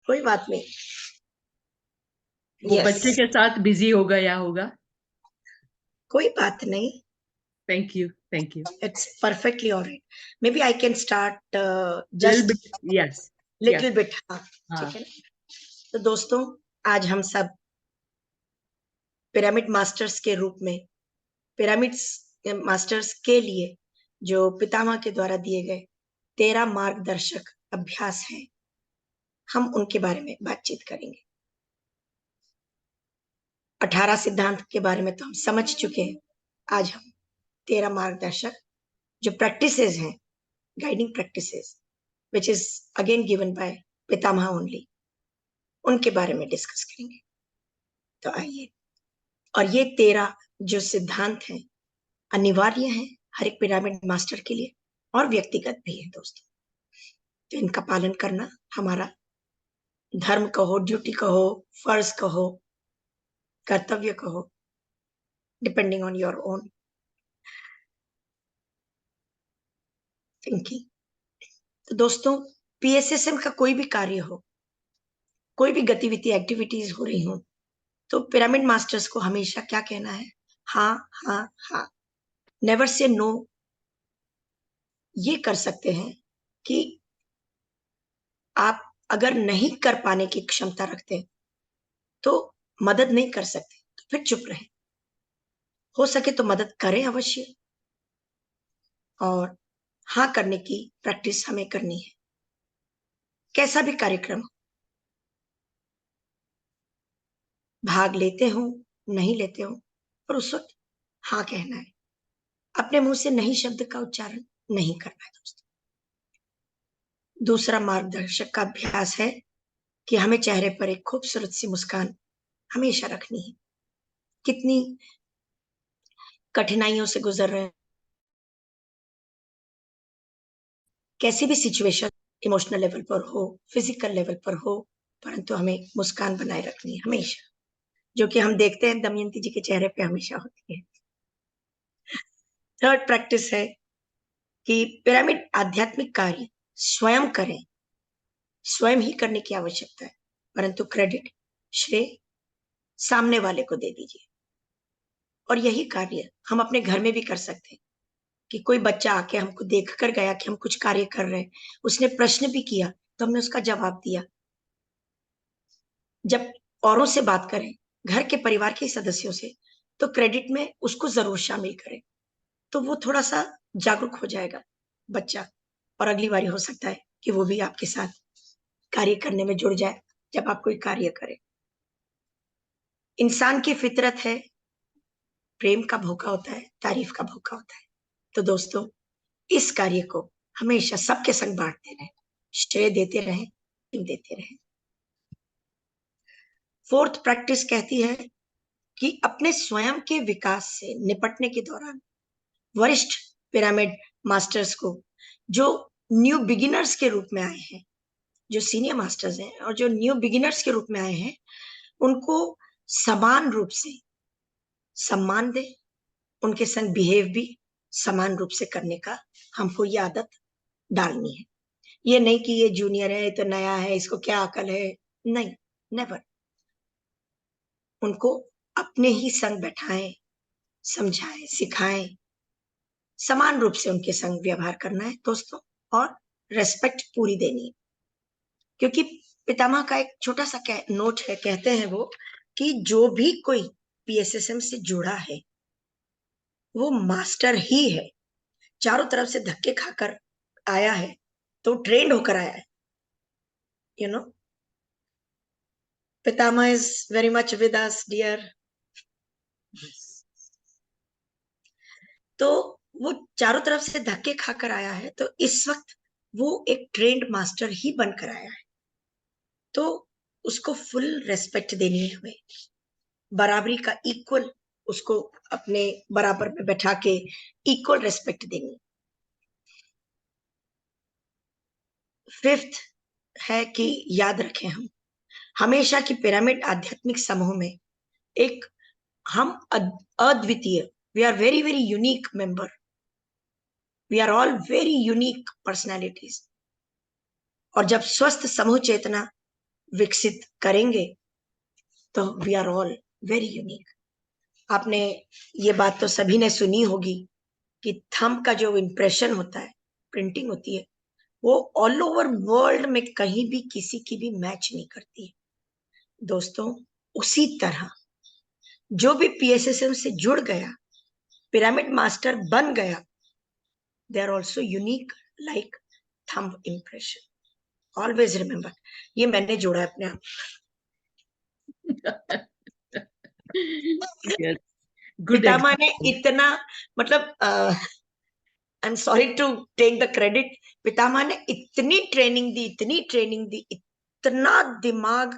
कोई बात नहीं। वो यस, बच्चे के साथ बिजी हो गया होगा। कोई बात नहीं। Thank you, thank you. It's perfectly alright. Maybe I can start little just bit, yes. Little yes. Bit. हाँ, हाँ। ठीक है ना। तो दोस्तों, आज हम सब पिरामिड मास्टर्स के रूप में, पिरामिड्स मास्टर्स के लिए जो पितामह के द्वारा दिए गए 13 मार्गदर्शक अभ्यास हैं, हम उनके बारे में बातचीत करेंगे। 18 सिद्धांत के बारे में तो हम समझ चुके हैं। आज हम 13 मार्गदर्शक जो प्रैक्टिसेस हैं, guiding practices, which is again given by Pitamah only, उनके बारे में डिस्कस करेंगे। तो आइए। और ये 13 जो सिद्धांत हैं अनिवार्य हैं हर एक पिरामिड मास्टर के लिए, और व्यक्तिगत भी है दोस्तों। तो इनका पालन करना हमारा धर्म कहो, ड्यूटी कहो, फर्ज कहो, कर्तव्य कहो, depending on your own thinking. तो दोस्तों, पीएसएसएम का कोई भी कार्य हो, कोई भी गतिविधि एक्टिविटीज हो रही हो, तो पिरामिड मास्टर्स को हमेशा क्या कहना है? हाँ, हाँ, हाँ। Never say no. ये कर सकते हैं कि आप अगर नहीं कर पाने की क्षमता रखते तो मदद नहीं कर सकते, तो फिर चुप रहे। हो सके तो मदद करें अवश्य, और हाँ करने की प्रैक्टिस हमें करनी है। कैसा भी कार्यक्रम हो, भाग लेते हो नहीं लेते हो, पर उस वक्त हाँ कहना है। अपने मुंह से नहीं शब्द का उच्चारण नहीं करना है दोस्तों। दूसरा मार्गदर्शक का अभ्यास है कि हमें चेहरे पर एक खूबसूरत सी मुस्कान हमेशा रखनी है। कितनी कठिनाइयों से गुजर रहे हैं, कैसी भी सिचुएशन, इमोशनल लेवल पर हो, फिजिकल लेवल पर हो, परंतु हमें मुस्कान बनाए रखनी है हमेशा, जो कि हम देखते हैं दमयंती जी के चेहरे पे हमेशा होती है। थर्ड प्रैक्टिस है कि पिरामिड आध्यात्मिक कार्य स्वयं करें। स्वयं ही करने की आवश्यकता है, परंतु क्रेडिट, श्रेय सामने वाले को दे दीजिए। और यही कार्य हम अपने घर में भी कर सकते हैं कि कोई बच्चा आके हमको देख कर गया कि हम कुछ कार्य कर रहे हैं, उसने प्रश्न भी किया तो हमने उसका जवाब दिया। जब औरों से बात करें, घर के परिवार के सदस्यों से, तो क्रेडिट में उसको जरूर शामिल करें, तो वो थोड़ा सा जागरूक हो जाएगा बच्चा, और अगली बारी हो सकता है कि वो भी आपके साथ कार्य करने में जुड़ जाए जब आप कोई कार्य करें। इंसान की फितरत है, प्रेम का भूखा होता है, तारीफ का भूखा होता है। तो दोस्तों, इस कार्य को हमेशा सबके संग बांटते रहें, श्रेय देते रहें, देते रहें। फोर्थ प्रैक्टिस कहती है कि अपने स्वयं के विकास से निपटने के दौरान वरिष्ठ पिरामिड मास्टर्स को, जो न्यू बिगिनर्स के रूप में आए हैं, जो सीनियर मास्टर्स हैं और जो न्यू बिगिनर्स के रूप में आए हैं, उनको समान रूप से सम्मान दें, उनके संग बिहेव भी समान रूप से करने का हमको ये आदत डालनी है। ये नहीं कि ये जूनियर है, तो नया है, इसको क्या अकल है। नहीं, नेवर। उनको अपने ही संग बैठाएं, समझाएं, सिखाएं, समान रूप से उनके संग व्यवहार करना है दोस्तों, और रेस्पेक्ट पूरी देनी है। क्योंकि पितामह का एक छोटा सा नोट है, कहते हैं वो कि जो भी कोई पीएसएसएम से जुड़ा है वो मास्टर ही है। चारों तरफ से धक्के खाकर आया है तो ट्रेंड होकर आया है, you know. Pitamah is very much with us dear. तो वो चारों तरफ से धक्के खाकर आया है, तो इस वक्त वो एक ट्रेंड मास्टर ही बनकर आया है, तो उसको फुल रेस्पेक्ट देनी है हमें, बराबरी का इक्वल, उसको अपने बराबर में बैठा के इक्वल रेस्पेक्ट देनी। फिफ्थ है कि याद रखें हम हमेशा की पिरामिड आध्यात्मिक समूह में एक हम अद्वितीय, we are very very unique member, we are all very unique personalities. और जब स्वस्थ समूह चेतना विकसित करेंगे तो we are all very unique. आपने ये बात तो सभी ने सुनी होगी कि थंब का जो इम्प्रेशन होता है, प्रिंटिंग होती है, वो ऑल ओवर वर्ल्ड में कहीं भी किसी की भी मैच नहीं करती है। दोस्तों, उसी तरह जो भी पीएसएसएम से जुड़ गया, पिरामिड मास्टर बन गया, they are also unique like thumb impression. Always remember, ये मैंने जोड़ा है अपने आप। Yes, good पितामह ने example. इतना, मतलब I am sorry to take the credit, पितामह ने इतनी ट्रेनिंग दी, इतनी ट्रेनिंग दी, इतना दिमाग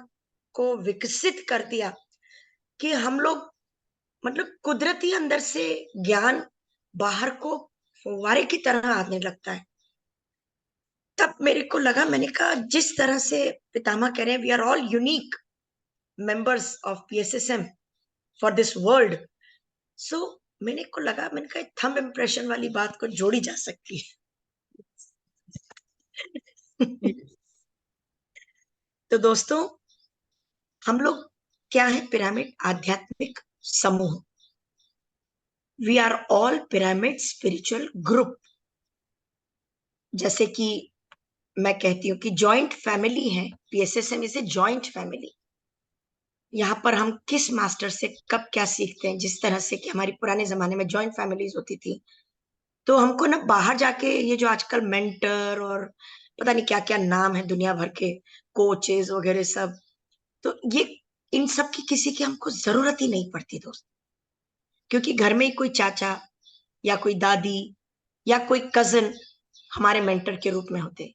को विकसित कर दिया कि हम लोग, मतलब कुदरती अंदर से ज्ञान बाहर को फुव्वारे की तरह आने लगता है। तब मेरे को लगा, मैंने कहा जिस तरह से पितामह कह रहे हैं we are all unique members of PSSM for this world, so मैंने को लगा, मैंने कहा थंब इम्प्रेशन वाली बात को जोड़ी जा सकती है। Yes. तो दोस्तों, हम लोग क्या है? पिरामिड आध्यात्मिक समूह। We are all pyramid spiritual group. जैसे कि मैं कहती हूँ कि जॉइंट फैमिली है, PSSM is a joint family. यहाँ पर हम किस मास्टर से कब क्या सीखते हैं, जिस तरह से कि हमारी पुराने जमाने में जॉइंट फैमिलीज होती थी, तो हमको ना बाहर जाके ये जो आजकल मेंटर और पता नहीं क्या क्या नाम है दुनिया भर के, कोचेस वगैरह सब, तो ये इन सब की किसी की हमको जरूरत ही नहीं पड़ती दोस्त। क्योंकि घर में ही कोई चाचा या कोई दादी या कोई कजन हमारे मेंटर के रूप में होते,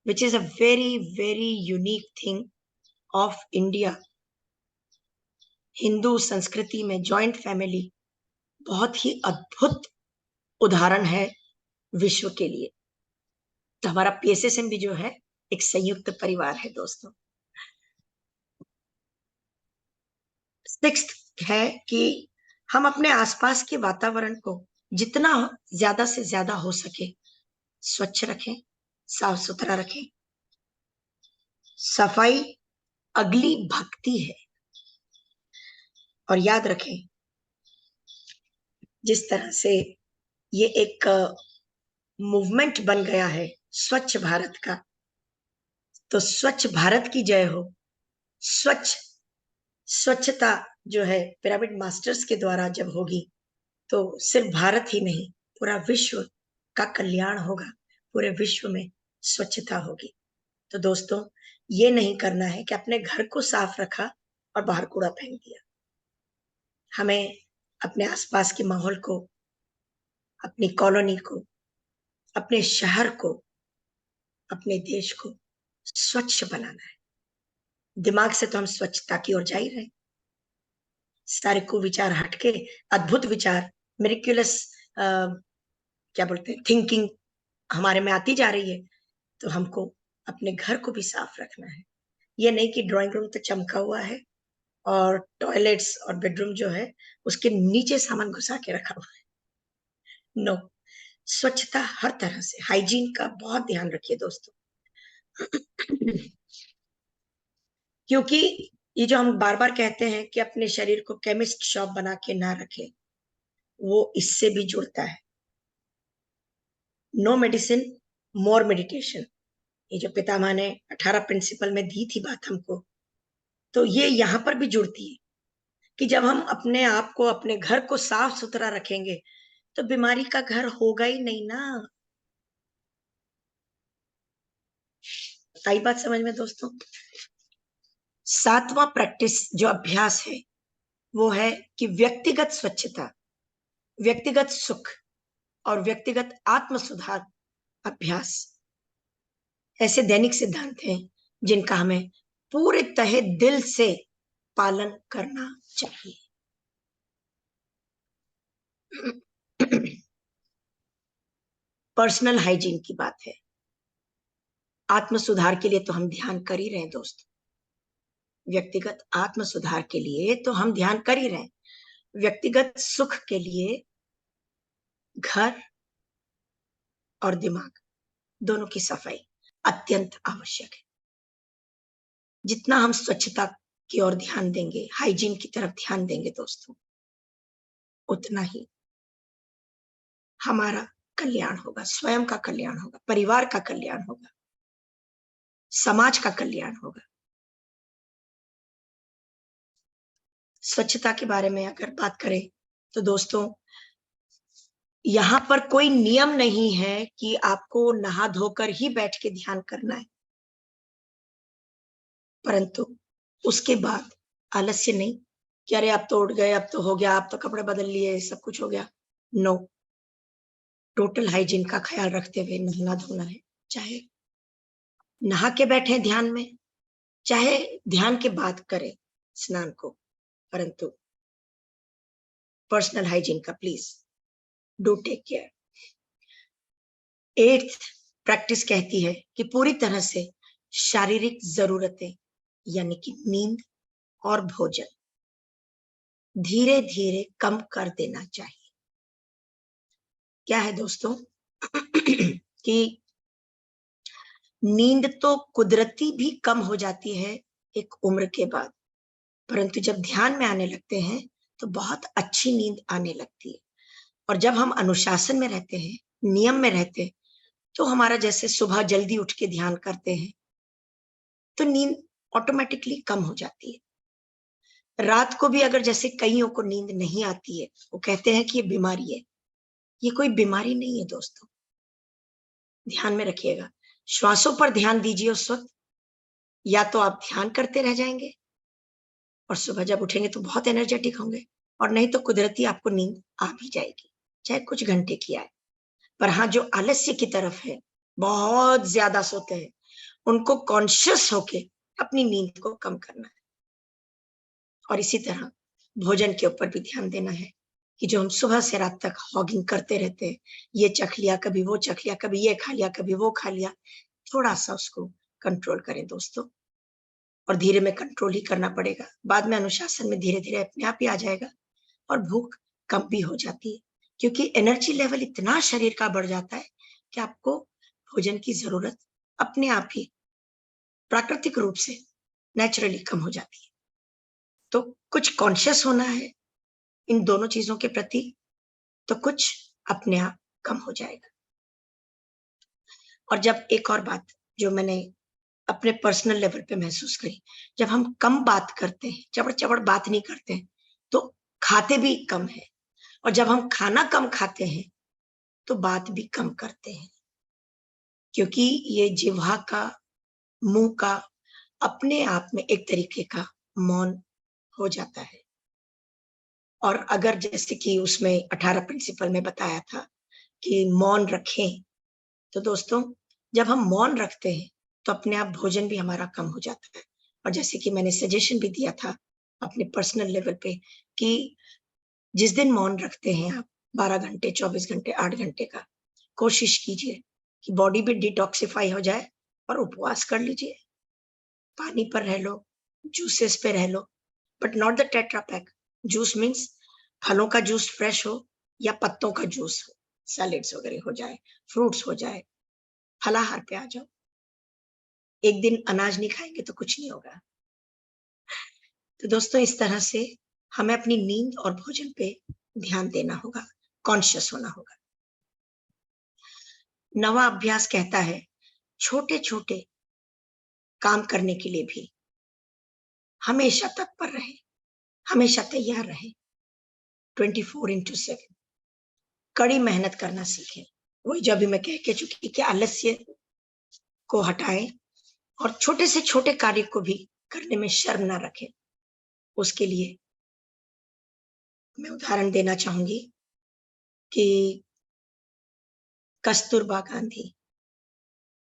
which is a very very unique thing of India. Hindu संस्कृति में जॉइंट फैमिली बहुत ही अद्भुत उदाहरण है विश्व के लिए। तो हमारा पीएसएसएम भी जो है एक संयुक्त परिवार है दोस्तों। सिक्स्थ है कि हम अपने आसपास के वातावरण को जितना ज्यादा से ज्यादा हो सके स्वच्छ रखें, साफ सुथरा रखें। सफाई अगली भक्ति है। और याद रखें, जिस तरह से ये एक मूवमेंट बन गया है स्वच्छ भारत का, तो स्वच्छ भारत की जय हो। स्वच्छता जो है पिरामिड मास्टर्स के द्वारा जब होगी, तो सिर्फ भारत ही नहीं, पूरा विश्व का कल्याण होगा, पूरे विश्व में स्वच्छता होगी। तो दोस्तों, ये नहीं करना है कि अपने घर को साफ रखा और बाहर कूड़ा फेंक दिया। हमें अपने आसपास के माहौल को, अपनी कॉलोनी को, अपने शहर को, अपने देश को स्वच्छ बनाना है। दिमाग से तो हम स्वच्छता की ओर जा ही रहे हैं। सारे कुविचार हटके अद्भुत विचार, मिरेक्युलस क्या बोलते हैं, थिंकिंग हमारे में आती जा रही है। तो हमको अपने घर को भी साफ रखना है। ये नहीं कि ड्राइंग रूम तो चमका हुआ है और टॉयलेट्स और बेडरूम जो है उसके नीचे सामान घुसा के रखा हुआ है। नो, स्वच्छता हर तरह से, हाइजीन का बहुत ध्यान रखिए दोस्तों। क्योंकि ये जो हम बार बार कहते हैं कि अपने शरीर को केमिस्ट शॉप बना के ना रखें, वो इससे भी जुड़ता है। नो मेडिसिन, मोर मेडिटेशन। ये जो पितामह ने 18 प्रिंसिपल में दी थी बात हमको, तो ये यहाँ पर भी जुड़ती है कि जब हम अपने आप को, अपने घर को साफ सुथरा रखेंगे, तो बीमारी का घर होगा ही नहीं ना। आई बात समझ में दोस्तों? सातवां प्रैक्टिस जो अभ्यास है वो है कि व्यक्तिगत स्वच्छता, व्यक्तिगत सुख और व्यक्तिगत आत्म सुधार अभ्यास ऐसे दैनिक सिद्धांत हैं जिनका हमें पूरे तहे दिल से पालन करना चाहिए। पर्सनल हाइजीन की बात है। आत्म सुधार के लिए तो हम ध्यान कर ही रहे हैं दोस्त। व्यक्तिगत आत्म सुधार के लिए तो हम ध्यान कर ही रहे हैं। व्यक्तिगत सुख के लिए घर और दिमाग दोनों की सफाई अत्यंत आवश्यक है। जितना हम स्वच्छता की ओर ध्यान देंगे, हाइजीन की तरफ ध्यान देंगे दोस्तों, उतना ही हमारा कल्याण होगा, स्वयं का कल्याण होगा, परिवार का कल्याण होगा, समाज का कल्याण होगा। स्वच्छता के बारे में अगर बात करें तो दोस्तों, यहाँ पर कोई नियम नहीं है कि आपको नहा धोकर ही बैठ के ध्यान करना है, परंतु उसके बाद आलस्य नहीं कि अरे अब तो उठ गए, अब तो हो गया, अब तो कपड़े बदल लिए, सब कुछ हो गया। नो, टोटल हाइजीन का ख्याल रखते हुए नहाना धोना है, चाहे नहा के बैठे ध्यान में, चाहे ध्यान के बाद करें स्नान को, परंतु पर्सनल हाइजीन का please do take care. 8th practice कहती है कि पूरी तरह से शारीरिक जरूरतें यानी कि नींद और भोजन धीरे धीरे कम कर देना चाहिए। क्या है दोस्तों कि नींद तो कुदरती भी कम हो जाती है एक उम्र के बाद, परंतु जब ध्यान में आने लगते हैं तो बहुत अच्छी नींद आने लगती है। और जब हम अनुशासन में रहते हैं, नियम में रहते हैं, तो हमारा जैसे सुबह जल्दी उठ के ध्यान करते हैं तो नींद ऑटोमेटिकली कम हो जाती है। रात को भी अगर जैसे कईयों को नींद नहीं आती है, वो कहते हैं कि ये बीमारी है, ये कोई बीमारी नहीं है दोस्तों। ध्यान में रखिएगा, श्वासों पर ध्यान दीजिए उस वक्त, या तो आप ध्यान करते रह जाएंगे और सुबह जब उठेंगे तो बहुत एनर्जेटिक होंगे, और नहीं तो कुदरती आपको नींद आ भी जाएगी, चाहे कुछ घंटे की आए। पर हाँ, जो आलस्य की तरफ है, बहुत ज्यादा सोते हैं, उनको कॉन्शियस होके अपनी नींद को कम करना है। और इसी तरह भोजन के ऊपर भी ध्यान देना है कि जो हम सुबह से रात तक हॉगिंग करते रहते हैं, ये चख लिया, कभी वो चख लिया, कभी ये खा लिया, कभी वो खा लिया, थोड़ा सा उसको कंट्रोल करें दोस्तों। और धीरे में कंट्रोल ही करना पड़ेगा, बाद में अनुशासन में धीरे धीरे अपने आप ही आ जाएगा और भूख कम भी हो जाती है, क्योंकि एनर्जी लेवल इतना शरीर का बढ़ जाता है कि आपको भोजन की जरूरत अपने आप ही प्राकृतिक रूप से नेचुरली कम हो जाती है। तो कुछ कॉन्शियस होना है इन दोनों चीजों के प्रति, तो कुछ अपने आप कम हो जाएगा। और जब एक और बात जो मैंने अपने पर्सनल लेवल पे महसूस करी, जब हम कम बात करते हैं, चबड़ चबड़ बात नहीं करते हैं, तो खाते भी कम है, और जब हम खाना कम खाते हैं तो बात भी कम करते हैं, क्योंकि ये जिह्वा का, मुंह का अपने आप में एक तरीके का मौन हो जाता है। और अगर जैसे कि उसमें 18 प्रिंसिपल में बताया था कि मौन रखें, तो दोस्तों जब हम मौन रखते हैं तो अपने आप भोजन भी हमारा कम हो जाता है। और जैसे कि मैंने सजेशन भी दिया था अपने पर्सनल लेवल पे कि जिस दिन मौन रखते हैं आप 12 घंटे, 24 घंटे, 8 घंटे का, कोशिश कीजिए कि बॉडी भी डिटॉक्सिफाई हो जाए और उपवास कर लीजिए, पानी पर रह लो, जूसेस पे रह लो, but not the tetra pack. Juice means फलों का जूस फ्रेश हो या पत्तों का जूस हो, सैलेड्स वगैरह हो जाए, फ्रूट्स हो जाए, फलाहार पे आ जाओ। एक दिन अनाज नहीं खाएंगे तो कुछ नहीं होगा। तो दोस्तों इस तरह से हमें अपनी नींद और भोजन पे ध्यान देना होगा, कॉन्शियस होना होगा। नवा अभ्यास कहता है छोटे छोटे काम करने के लिए भी हमेशा तत्पर रहे, हमेशा तैयार रहे, 24/7 कड़ी मेहनत करना सीखें। वही जो अभी मैं कह के चुकी कि आलस्य को हटाएं और छोटे से छोटे कार्य को भी करने में शर्म ना रखें। उसके लिए मैं उदाहरण देना चाहूंगी कि कस्तूरबा गांधी,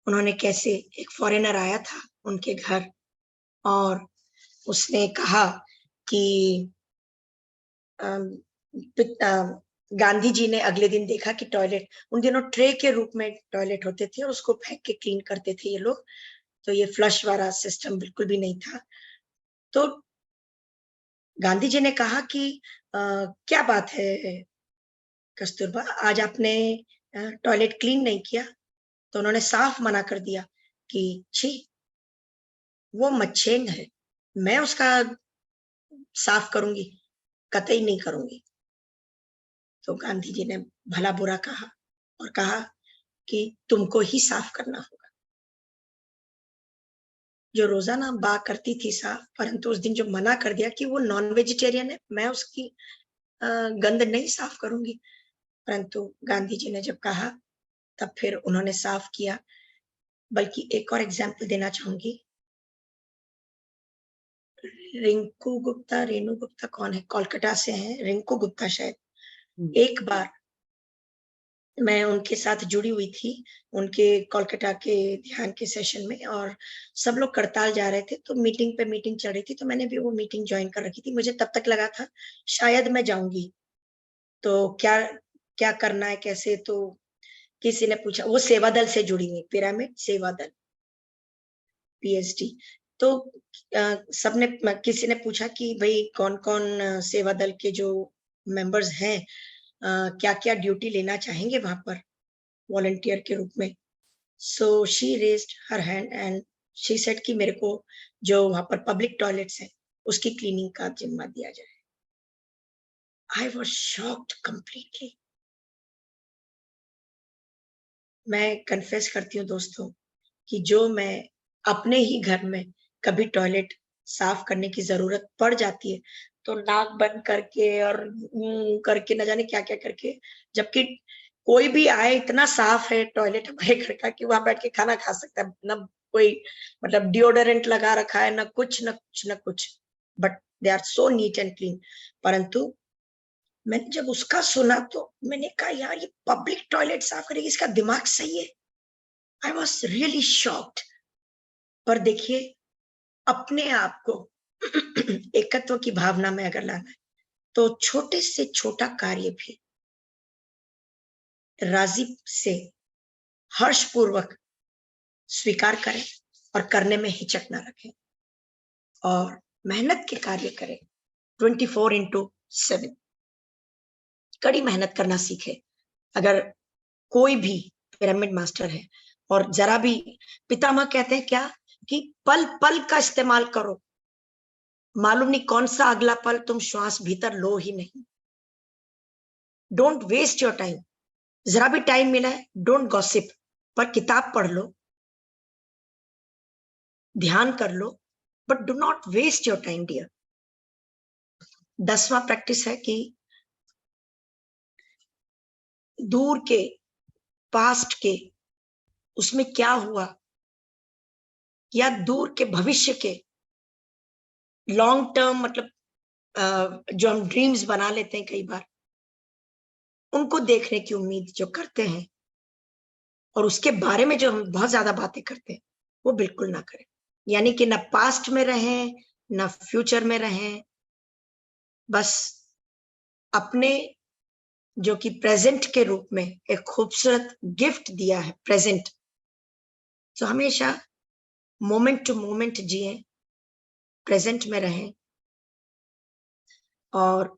उन्होंने कैसे, एक फॉरेनर आया था उनके घर और उसने कहा कि गांधी जी ने अगले दिन देखा कि टॉयलेट, उन दिनों ट्रे के रूप में टॉयलेट होते थे और उसको फेंक के क्लीन करते थे ये लोग, तो ये फ्लश वाला सिस्टम बिल्कुल भी नहीं था। तो गांधी जी ने कहा कि क्या बात है कस्तूरबा, आज आपने टॉयलेट क्लीन नहीं किया? तो उन्होंने साफ मना कर दिया कि छी, वो मच्छेंग है, मैं उसका साफ करूंगी? कतई नहीं करूंगी। तो गांधी जी ने भला बुरा कहा और कहा कि तुमको ही साफ करना होगा। जो रोजाना बा करती थी साफ, परंतु उस दिन जो मना कर दिया कि वो नॉन वेजिटेरियन है, मैं उसकी गंद नहीं साफ करूंगी। परंतु गांधी जी ने जब कहा, तब फिर उन्होंने साफ किया। बल्कि एक और एग्जाम्पल देना चाहूंगी। रिंकू गुप्ता, रेणु गुप्ता कौन है, कोलकाता से हैं, रिंकू गुप्ता शायद। एक बार मैं उनके साथ जुड़ी हुई थी, उनके कोलकाता के ध्यान के सेशन में, और सब लोग करताल जा रहे थे, तो मीटिंग पे मीटिंग चल रही थी, तो मैंने भी वो मीटिंग ज्वाइन कर रखी थी। मुझे तब तक लगा था शायद मैं जाऊंगी, तो क्या क्या करना है कैसे। तो किसी ने पूछा, वो सेवा दल से जुड़ी हुई, पिरामिड सेवा दल, पीएचडी। तो सबने, किसी ने पूछा कि भाई कौन कौन सेवा दल के जो मेंबर्स हैं क्या क्या ड्यूटी लेना चाहेंगे वहां पर वॉलंटियर के रूप में। So she raised her hand and she said कि मेरे को जो वहां पर पब्लिक टॉयलेट्स हैं उसकी क्लीनिंग का जिम्मा दिया जाए। I was shocked completely. मैं कन्फेस करती हूँ दोस्तों कि जो मैं अपने ही घर में कभी टॉयलेट साफ करने की जरूरत पड़ जाती है, तो नाक बंद करके और करके न जाने क्या क्या करके, जबकि कोई भी आए, इतना साफ है टॉयलेट हमारे घर का कि वहां बैठ के खाना खा सकता है, ना कोई मतलब डिओडोरेंट लगा रखा है, ना कुछ ना कुछ ना कुछ, but they are so neat and clean. परंतु मैंने जब उसका सुना तो मैंने कहा यार ये पब्लिक टॉयलेट साफ करेगी, इसका दिमाग सही है। I was really shocked. पर देखिए, अपने आप को एकत्व की भावना में अगर लाना है, तो छोटे से छोटा कार्य भी राजी से हर्षपूर्वक स्वीकार करें और करने में हिचक ना रखें और मेहनत के कार्य करें। 24/7 कड़ी मेहनत करना सीखे। अगर कोई भी पिरामिड मास्टर है और जरा भी, पितामह कहते हैं क्या कि पल पल का इस्तेमाल करो, मालूम नहीं कौन सा अगला पल तुम श्वास भीतर लो ही नहीं। Don't waste your time. जरा भी टाइम मिला है, डोंट गॉसिप, पर किताब पढ़ लो, ध्यान कर लो, but do not waste your time dear. 10वां प्रैक्टिस है कि दूर के, पास्ट के, उसमें क्या हुआ, या दूर के भविष्य के, लॉन्ग टर्म मतलब जो हम ड्रीम्स बना लेते हैं कई बार, उनको देखने की उम्मीद जो करते हैं और उसके बारे में जो हम बहुत ज्यादा बातें करते हैं, वो बिल्कुल ना करें। यानी कि ना पास्ट में रहें, ना फ्यूचर में रहें, बस अपने जो कि प्रेजेंट के रूप में एक खूबसूरत गिफ्ट दिया है प्रेजेंट, तो हमेशा मोमेंट टू मोमेंट जिए, प्रेजेंट में रहें और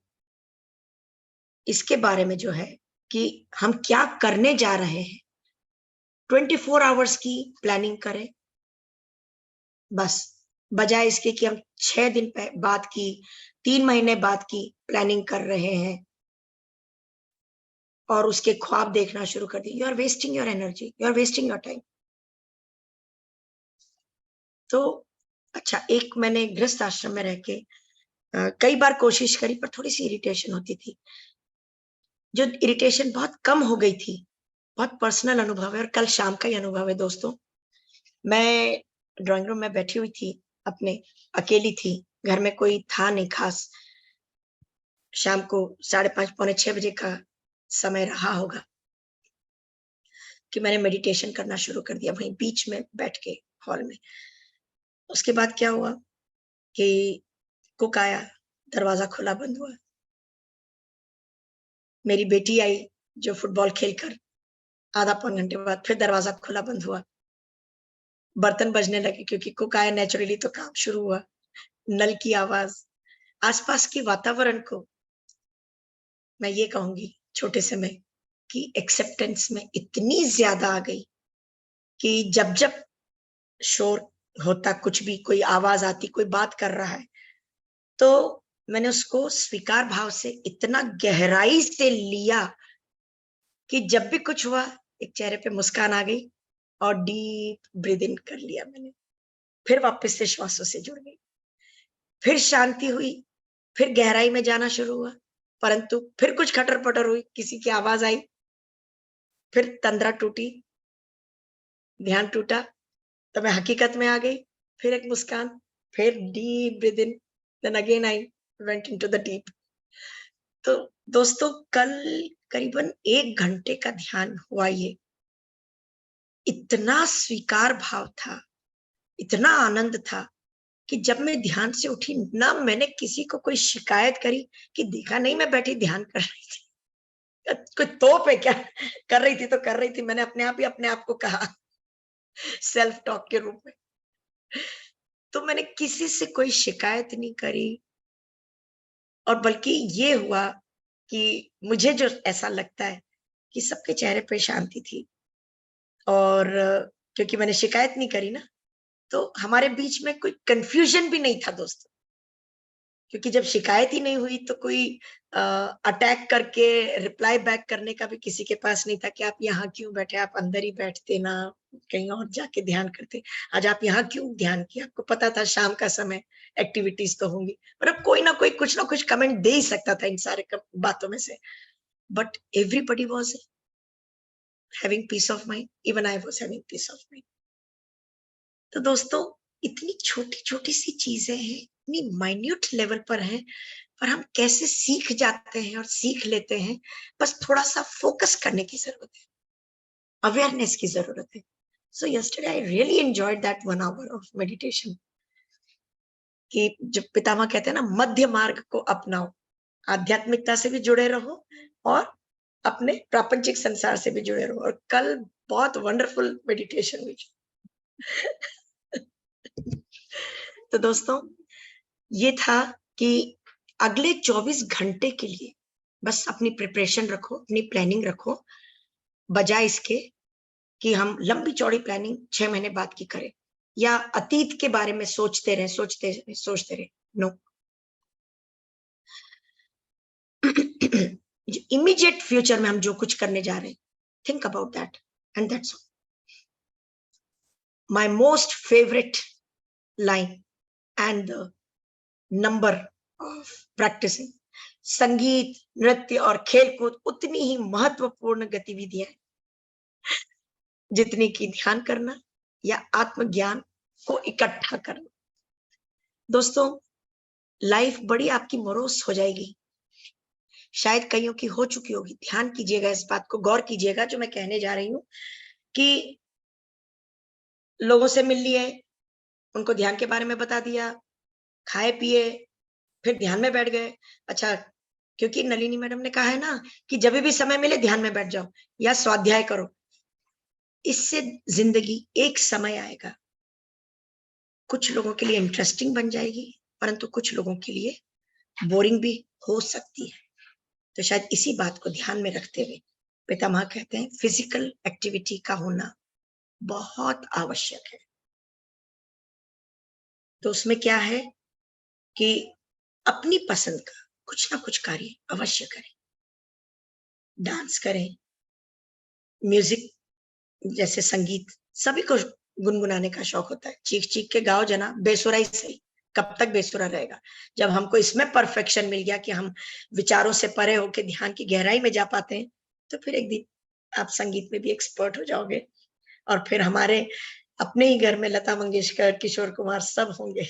इसके बारे में जो है कि हम क्या करने जा रहे हैं, 24 आवर्स की प्लानिंग करें। बस बजाय इसके कि हम 6 दिन बाद की, 3 महीने बाद की प्लानिंग कर रहे हैं और उसके ख्वाब देखना शुरू कर दिए। You are wasting your energy, you are wasting your time. तो अच्छा, एक मैंने गृहस्थ आश्रम में रह के कई बार कोशिश करी, पर थोड़ी सी इरिटेशन होती थी। जो इरिटेशन बहुत कम हो गई थी, बहुत पर्सनल अनुभव है और कल शाम का ही अनुभव है दोस्तों। मैं ड्राइंग रूम में बैठी हुई थी, अपने अकेली थी, घर में कोई था नहीं खास। शाम को 5:30 पौने 6 बजे का समय रहा होगा कि मैंने मेडिटेशन करना शुरू कर दिया वहीं बीच में बैठ के हॉल में। उसके बाद क्या हुआ कि कुक आया, दरवाजा खुला बंद हुआ। मेरी बेटी आई जो फुटबॉल खेलकर आधा पौन घंटे बाद, फिर दरवाजा खुला बंद हुआ। बर्तन बजने लगे क्योंकि कुक आया, नेचुरली तो काम शुरू हुआ। नल की आवाज, आसपास के वातावरण को मैं ये कहूंगी छोटे से में कि एक्सेप्टेंस में इतनी ज्यादा आ गई कि जब जब शोर होता कुछ भी, कोई आवाज आती, कोई बात कर रहा है, तो मैंने उसको स्वीकार भाव से इतना गहराई से लिया कि जब भी कुछ हुआ, एक चेहरे पे मुस्कान आ गई और डीप ब्रीद इन कर लिया मैंने, फिर वापस से श्वासों से जुड़ गई, फिर शांति हुई, फिर गहराई में जाना शुरू हुआ, परंतु फिर कुछ खटर पटर हुई, किसी की आवाज आई, फिर तंद्रा टूटी, ध्यान टूटा, तो मैं हकीकत में आ गई, फिर एक मुस्कान, फिर deep breathe in, then again I went into the deep. तो दोस्तों, कल करीबन 1 घंटे का ध्यान हुआ ये, इतना स्वीकार भाव था, इतना आनंद था कि जब मैं ध्यान से उठी ना मैंने किसी को कोई शिकायत करी कि देखा नहीं मैं बैठी ध्यान कर रही थी, कोई तोप है क्या, कर रही थी तो कर रही थी, मैंने अपने आप ही अपने आप को कहा सेल्फ टॉक के रूप में। तो मैंने किसी से कोई शिकायत नहीं करी, और बल्कि ये हुआ कि मुझे जो ऐसा लगता है कि सबके चेहरे पे शांति थी, और क्योंकि मैंने शिकायत नहीं करी ना, तो हमारे बीच में कोई कंफ्यूजन भी नहीं था दोस्तों, क्योंकि जब शिकायत ही नहीं हुई तो कोई अटैक करके रिप्लाई बैक करने का भी किसी के पास नहीं था कि आप यहाँ क्यों बैठे, आप अंदर ही बैठते ना, कहीं और जाके ध्यान करते, आज आप यहाँ क्यों ध्यान किया, आपको पता था शाम का समय एक्टिविटीज तो होंगी, मतलब कोई ना कुछ कमेंट दे ही सकता था इन सारे बातों में से, but everybody was having peace of mind, even I was having peace of mind. तो दोस्तों, इतनी छोटी छोटी सी चीजें हैं, इतनी माइन्यूट लेवल पर हैं, पर हम कैसे सीख जाते हैं और सीख लेते हैं, बस थोड़ा सा फोकस करने की जरूरत है, अवेयरनेस की जरूरत है। सो yesterday I really enjoyed that 1 hour of meditation, कि जब पितामह कहते हैं ना, मध्य मार्ग को अपनाओ, आध्यात्मिकता से भी जुड़े रहो और अपने प्रापंचिक संसार से भी जुड़े रहो, और कल बहुत वंडरफुल मेडिटेशन हुई। तो दोस्तों, ये था कि अगले 24 घंटे के लिए बस अपनी प्रिपरेशन रखो, अपनी प्लानिंग रखो, बजाय इसके कि हम लंबी चौड़ी प्लानिंग 6 महीने बाद की करें, या अतीत के बारे में सोचते रहे, सोचते रहे। नो, इमीडिएट फ्यूचर में हम जो कुछ करने जा रहे हैं, think about that, and that's my most favourite line and the number of practising. संगीत, नृत्य और खेलकूद उतनी ही महत्वपूर्ण गतिविधियां जितनी कि ध्यान करना या आत्मज्ञान को इकट्ठा करना। दोस्तों, लाइफ बड़ी आपकी मोरोस हो जाएगी, शायद कईयों की हो चुकी होगी। ध्यान कीजिएगा, इस बात को गौर कीजिएगा जो मैं कहने जा रही हूँ, कि लोगों से मिल लिए, उनको ध्यान के बारे में बता दिया, खाए पिए, फिर ध्यान में बैठ गए। अच्छा, क्योंकि नलिनी मैडम ने कहा है ना कि जब भी समय मिले ध्यान में बैठ जाओ या स्वाध्याय करो, इससे जिंदगी एक समय आएगा, कुछ लोगों के लिए इंटरेस्टिंग बन जाएगी, परंतु कुछ लोगों के लिए बोरिंग भी हो सकती है। तो शायद इसी बात को ध्यान में रखते हुए पितामह कहते हैं फिजिकल एक्टिविटी का होना बहुत आवश्यक है। तो उसमें क्या है कि अपनी पसंद का कुछ ना कुछ कार्य अवश्य करें, डांस करें, म्यूजिक जैसे संगीत, सभी को गुनगुनाने का शौक होता है, चीख चीख के गाओ जना, बेसुरा ही सही, कब तक बेसुरा रहेगा। जब हमको इसमें परफेक्शन मिल गया कि हम विचारों से परे होकर ध्यान की गहराई में जा पाते हैं, तो फिर एक दिन आप संगीत में भी एक्सपर्ट हो जाओगे, और फिर हमारे अपने ही घर में लता मंगेशकर, किशोर कुमार सब होंगे।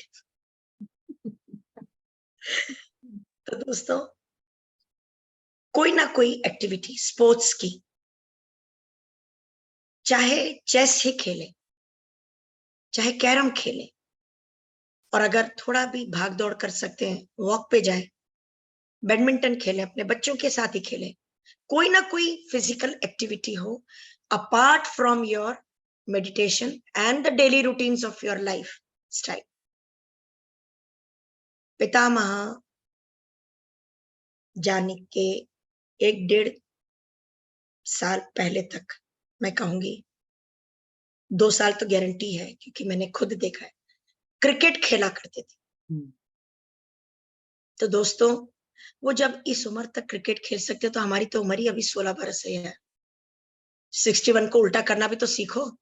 तो दोस्तों, कोई ना कोई एक्टिविटी स्पोर्ट्स की, चाहे चेस ही खेलें, चाहे कैरम खेलें, और अगर थोड़ा भी भाग दौड़ कर सकते हैं, वॉक पे जाएं, बैडमिंटन खेलें, अपने बच्चों के साथ ही खेलें, कोई ना कोई फिजिकल एक्टिविटी हो apart from your meditation and the daily routines of your lifestyle. पितामह जाने के 1-1.5 साल पहले तक, मैं कहूंगी 2 साल तो गारंटी है, क्योंकि मैंने खुद देखा है, क्रिकेट खेला करते थे। Hmm. तो दोस्तों, वो जब इस उम्र तक क्रिकेट खेल सकते, तो हमारी तो उम्र ही अभी 16 बरस है यार। 61 को उल्टा करना भी तो सीखो।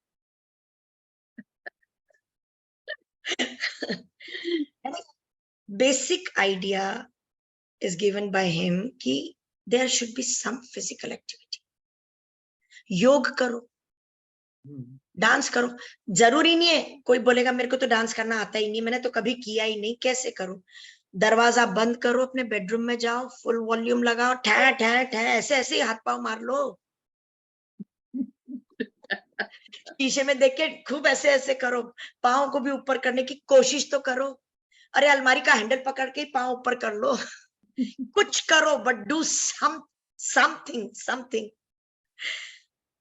Basic idea is given by him कि there should be some physical activity. योग करो, Hmm. डांस करो। जरूरी नहीं है, कोई बोलेगा मेरे को तो डांस करना आता ही नहीं, मैंने तो कभी किया ही नहीं, कैसे करो? दरवाजा बंद करो, अपने बेडरूम में जाओ, फुल वॉल्यूम लगाओ, ठह ठह ठह, ऐसे ऐसे ही हाथ पांव मार लो। शीशे में देख के खूब ऐसे ऐसे करो, पाँव को भी ऊपर करने की कोशिश तो करो। अरे अलमारी का हैंडल पकड़ के पाँव ऊपर कर लो। कुछ करो, बट डू समथिंग समथिंग।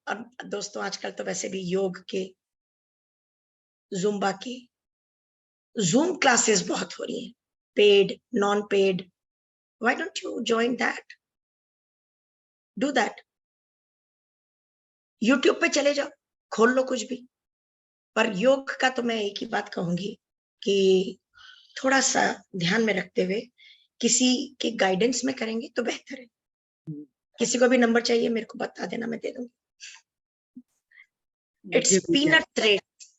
और दोस्तों, आजकल तो वैसे भी योग के, जुम्बा के, जूम क्लासेस बहुत हो रही हैं, paid, non paid. Why don't you join that? Do that. YouTube पे चले जाओ, खोल लो कुछ भी। पर योग का तो मैं एक ही बात कहूंगी कि थोड़ा सा ध्यान में रखते हुए किसी के गाइडेंस में करेंगे तो बेहतर है। किसी को भी नंबर चाहिए मेरे को बता देना, मैं दे दूंगी। It's मुझे भी क्या-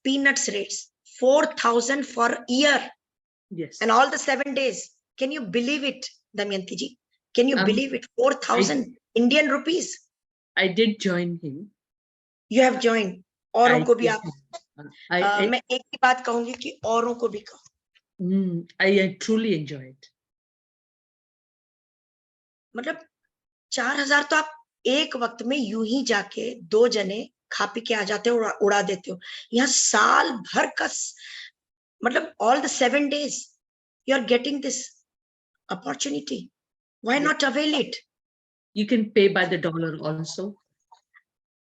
peanuts rates, 4,000 for a year Yes. and all the 7 days. Can you believe it, Damayanti ji? Can you believe it? 4,000 Indian rupees. I did join him. You have joined. औरों I को भी did. आप, I मैं एक ही बात कहूंगी कि औरों को भी कहो। I truly enjoy it. मतलब 4,000 तो आप एक वक्त में यूं ही जाके 2 जने खा पी के आ जाते हो, उड़ा देते हो। यहाँ साल भर का मतलब all the 7 days you are getting this opportunity. Why Yeah. not avail it? You can pay by the dollar also.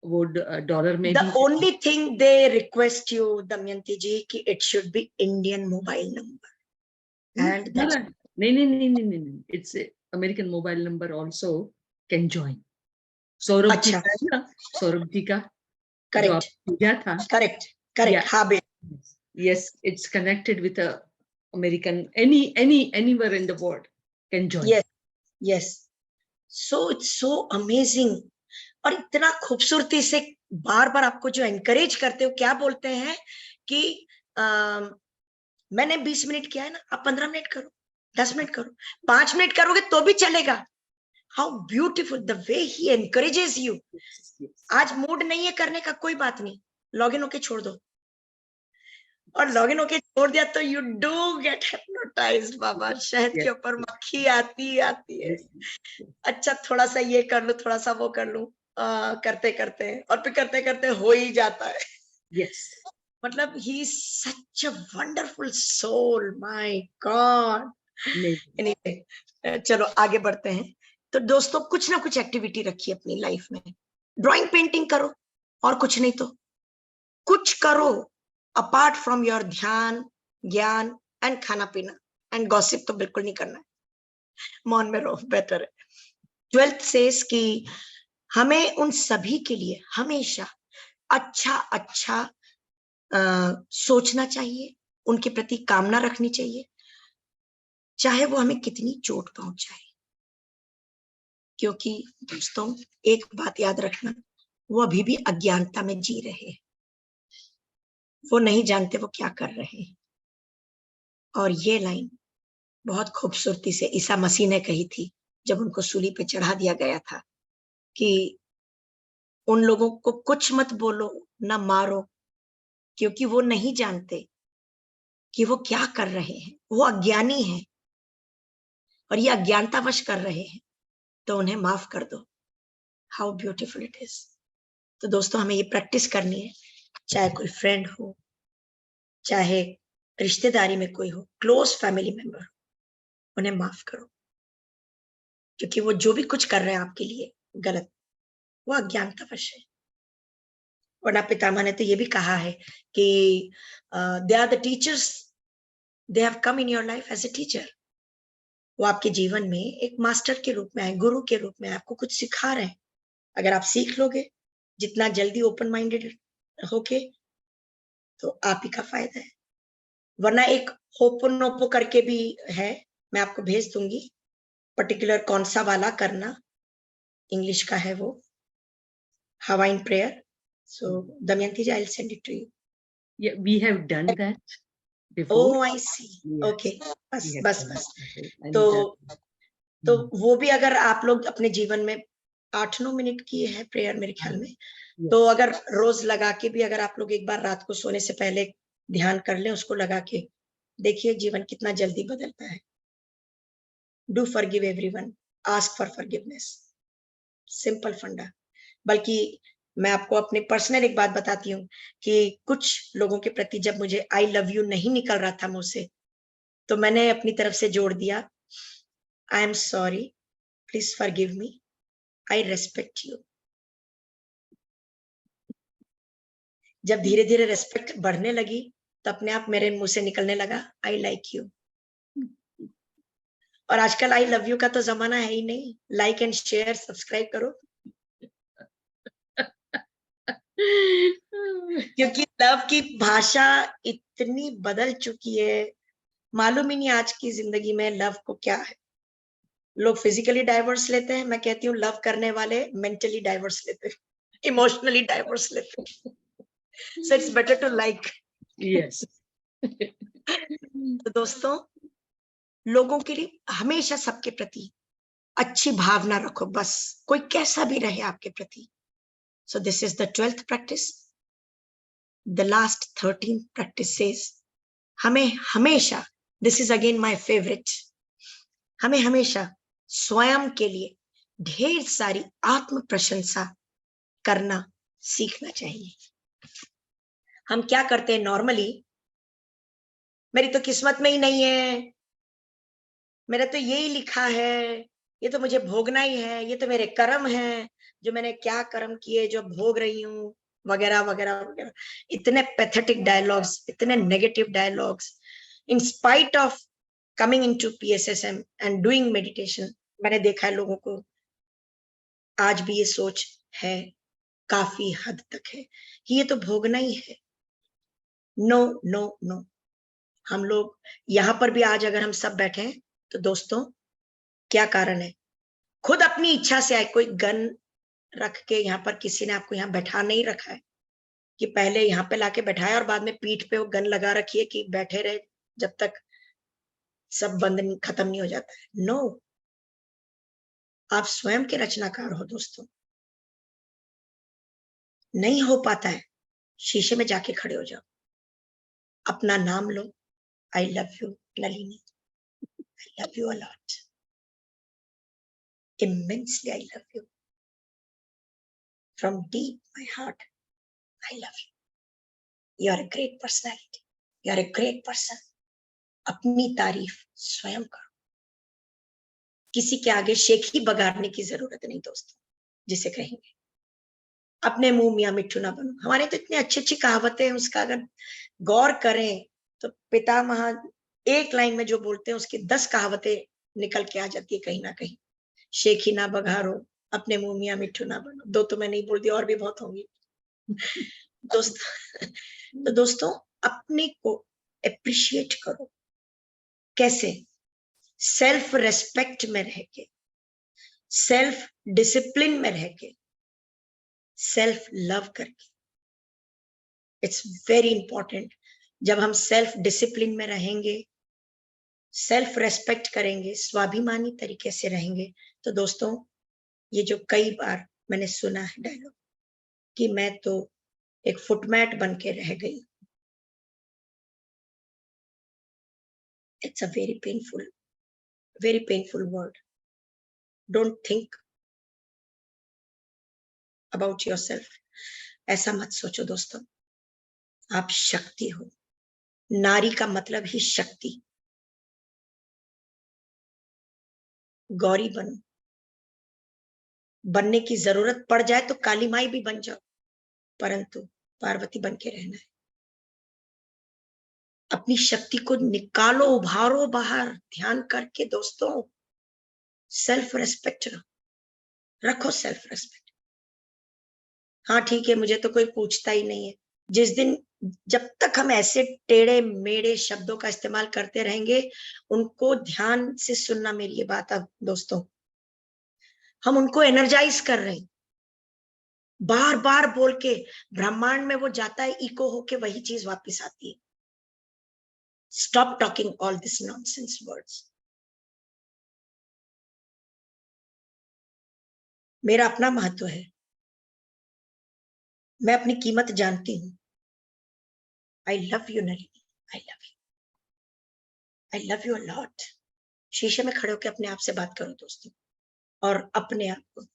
Would dollar maybe? The only thing they request you, Damayanti ji, ki it should be Indian mobile number. And that's No. It's a American mobile number also can join. Saurabh ji अच्छा, का है ना, सौरभ जी का जो correct, आपको दिया था, correct, Yeah. हाँ बे, yes, it's connected with a American, anywhere in the world can join. yes, yes. So it's so amazing. और इतना खूबसूरती से बार बार आपको जो एनकरेज करते हो, क्या बोलते हैं कि मैंने 20 मिनट किया है ना, आप 15 मिनट करो, 10 मिनट करो, 5 मिनट करोगे तो भी चलेगा। How beautiful the way he encourages you. Yes. आज मूड नहीं है करने का, कोई बात नहीं, लॉग इन होके छोड़ दो। और लॉग इन होके छोड़ दिया तो यू डू गेट हिप्नोटाइज्ड बाबा। शहद Yes. के ऊपर मक्खी आती है। Yes. अच्छा, थोड़ा सा ये कर लूं, थोड़ा सा वो कर लूं, करते करते, और फिर करते करते हो ही जाता है। Yes. मतलब he is such a wonderful soul, my god. Amazing. Anyway, चलो आगे बढ़ते हैं। तो दोस्तों, कुछ ना कुछ एक्टिविटी रखिए अपनी लाइफ में। ड्राइंग, पेंटिंग करो, और कुछ नहीं तो कुछ करो अपार्ट फ्रॉम योर ध्यान, ज्ञान एंड खाना पीना एंड गॉसिप तो बिल्कुल नहीं करना है। मौन में रहो, बेटर है। 12th सेज कि हमें उन सभी के लिए हमेशा अच्छा अच्छा सोचना चाहिए, उनके प्रति कामना रखनी चाहिए, चाहे वो हमें कितनी चोट पहुंचाए। क्योंकि दोस्तों, एक बात याद रखना, वो अभी भी अज्ञानता में जी रहे हैं, वो नहीं जानते वो क्या कर रहे हैं। और ये लाइन बहुत खूबसूरती से ईसा मसीह ने कही थी जब उनको सूली पे चढ़ा दिया गया था कि उन लोगों को कुछ मत बोलो, ना मारो, क्योंकि वो नहीं जानते कि वो क्या कर रहे हैं, वो अज्ञानी हैं और ये अज्ञानतावश कर रहे हैं, तो उन्हें माफ कर दो। How beautiful it is. तो दोस्तों, हमें ये प्रैक्टिस करनी है, चाहे कोई फ्रेंड हो, चाहे रिश्तेदारी में कोई हो, क्लोज फैमिली मेंबर हो, उन्हें माफ करो, क्योंकि वो जो भी कुछ कर रहे हैं आपके लिए गलत, वो अज्ञानतावश है। वरना पितामह ने तो ये भी कहा है कि they are the teachers, they have come in your life as a teacher. वो आपके जीवन में एक मास्टर के रूप में आए, गुरु के रूप में आपको कुछ सिखा रहे हैं। अगर आप सीख लोगे जितना जल्दी ओपन माइंडेड होके, तो आप ही का फायदा है। वरना एक होपोनोपो करके भी है, मैं आपको भेज दूंगी, पर्टिकुलर कौन सा वाला करना, इंग्लिश का है वो, Hawaiian prayer. So Damayanti ji, I will send it to you. Yeah, we have done that before. Oh, I see. Yes, Okay. बस we have बस done बस. that before. And, तो वो भी अगर आप लोग अपने जीवन में 8-9 मिनट की है प्रेयर मेरे ख्याल में, yes. तो अगर रोज लगा के भी अगर आप लोग एक बार रात को सोने से पहले ध्यान कर लें, उसको लगा के देखिए जीवन कितना जल्दी बदलता है. Do forgive everyone, ask for forgiveness, simple फंडा. बल्कि मैं आपको अपने पर्सनल एक बात बताती हूँ कि कुछ लोगों के प्रति जब मुझे आई लव यू नहीं निकल रहा था मुंह से, तो मैंने अपनी तरफ से जोड़ दिया, आई am sorry, please forgive me, I respect you. जब धीरे धीरे रेस्पेक्ट बढ़ने लगी, तो अपने आप मेरे मुंह से निकलने लगा, आई लाइक यू. और आजकल आई लव यू का तो जमाना है ही नहीं. लाइक एंड शेयर, सब्सक्राइब करो, क्योंकि लव की भाषा इतनी बदल चुकी है, मालूम ही नहीं आज की जिंदगी में लव को क्या है. लोग फिजिकली डाइवर्स लेते हैं, मैं कहती हूँ लव करने वाले मेंटली डाइवर्स लेते हैं, इमोशनली डाइवर्स लेते हैं. So it's better to like. Yes. तो दोस्तों, लोगों के लिए हमेशा सबके प्रति अच्छी भावना रखो, बस कोई कैसा भी रहे आपके प्रति. So this is the 12th practice. The last 13 practices हमें हमेशा, this is again my favourite, हमें हमेशा स्वयं के लिए ढेर सारी आत्म प्रशंसा करना सीखना चाहिए. हम क्या करते हैं नॉर्मली, मेरी तो किस्मत में ही नहीं है, मेरा तो यही लिखा है, ये तो मुझे भोगना ही है, ये तो मेरे कर्म है, जो मैंने क्या कर्म किए जो भोग रही हूँ, वगैरह वगैरह वगैरह. इतने पैथेटिक डायलॉग्स, इतने negative dialogues. In spite of coming into PSSM and doing meditation, मैंने देखा है लोगों को आज भी ये सोच है, काफी हद तक है कि ये तो भोगना ही है. No no no. हम लोग यहाँ पर भी आज अगर हम सब बैठे हैं, तो दोस्तों क्या कारण है? खुद अपनी इच्छा से आए. कोई गन रख के यहाँ पर किसी ने आपको यहाँ बैठा नहीं रखा है कि पहले यहाँ पे लाके बैठाया और बाद में पीठ पे वो गन लगा रखी है कि बैठे रहे जब तक सब बंधन खत्म नहीं हो जाता है. नो, आप स्वयं के रचनाकार हो दोस्तों. नहीं हो पाता है, शीशे में जाके खड़े हो जाओ, अपना नाम लो, I love you Nalini, I love you a lot, immensely I love you, from deep my heart I love you, you are a great personality, you are a great person. अपनी तारीफ स्वयं करो, किसी के आगे शेखी बगाड़ने की जरूरत नहीं दोस्तों. जिसे कहेंगे अपने मुंह मियां मिट्ठू ना बनो. हमारे तो इतनी अच्छी अच्छी कहावतें हैं, उसका अगर गौर करें तो पितामह एक लाइन में जो बोलते हैं उसकी 10 कहावतें निकल के आ जाती है कहीं ना कहीं. शेखी ना बघारो, अपने मुंह मियां मिट्ठू ना बनो. 2 तो मैं नहीं बोल दी, और भी बहुत होंगी दोस्तों. तो दोस्तों, अपने को अप्रिशिएट करो. कैसे? सेल्फ रेस्पेक्ट में रह के, सेल्फ डिसिप्लिन में रह के, सेल्फ लव करके. It's very important. जब हम सेल्फ डिसिप्लिन में रहेंगे, सेल्फ रेस्पेक्ट करेंगे, स्वाभिमानी तरीके से रहेंगे, तो दोस्तों ये जो कई बार मैंने सुना है डायलॉग कि मैं तो एक फुटमैट बन के रह गई. It's a very painful word. Don't think about yourself. ऐसा मत सोचो दोस्तों. आप शक्ति हो. नारी का मतलब ही शक्ति. गौरी बनो. बनने की जरूरत पड़ जाए तो काली माई भी बन जाओ, परंतु पार्वती बन के रहना है. अपनी शक्ति को निकालो, उभारो बाहर, ध्यान करके दोस्तों. सेल्फ रेस्पेक्ट रखो, सेल्फ रेस्पेक्ट. हाँ ठीक है, मुझे तो कोई पूछता ही नहीं है. जिस दिन जब तक हम ऐसे टेढ़े मेढ़े शब्दों का इस्तेमाल करते रहेंगे, उनको ध्यान से सुनना मेरी ये बात। अब दोस्तों, हम उनको एनर्जाइज कर रहे हैं, बार बार बोल के ब्रह्मांड में वो जाता है, इको होके वही चीज वापस आती है। Stop talking all this nonsense words. मेरा अपना महत्व है, मैं अपनी कीमत जानती हूं। आई love you Nalini, I love you, I love you a lot. शीशे में खड़े होकर अपने आप से बात करो दोस्तों, और अपने आप को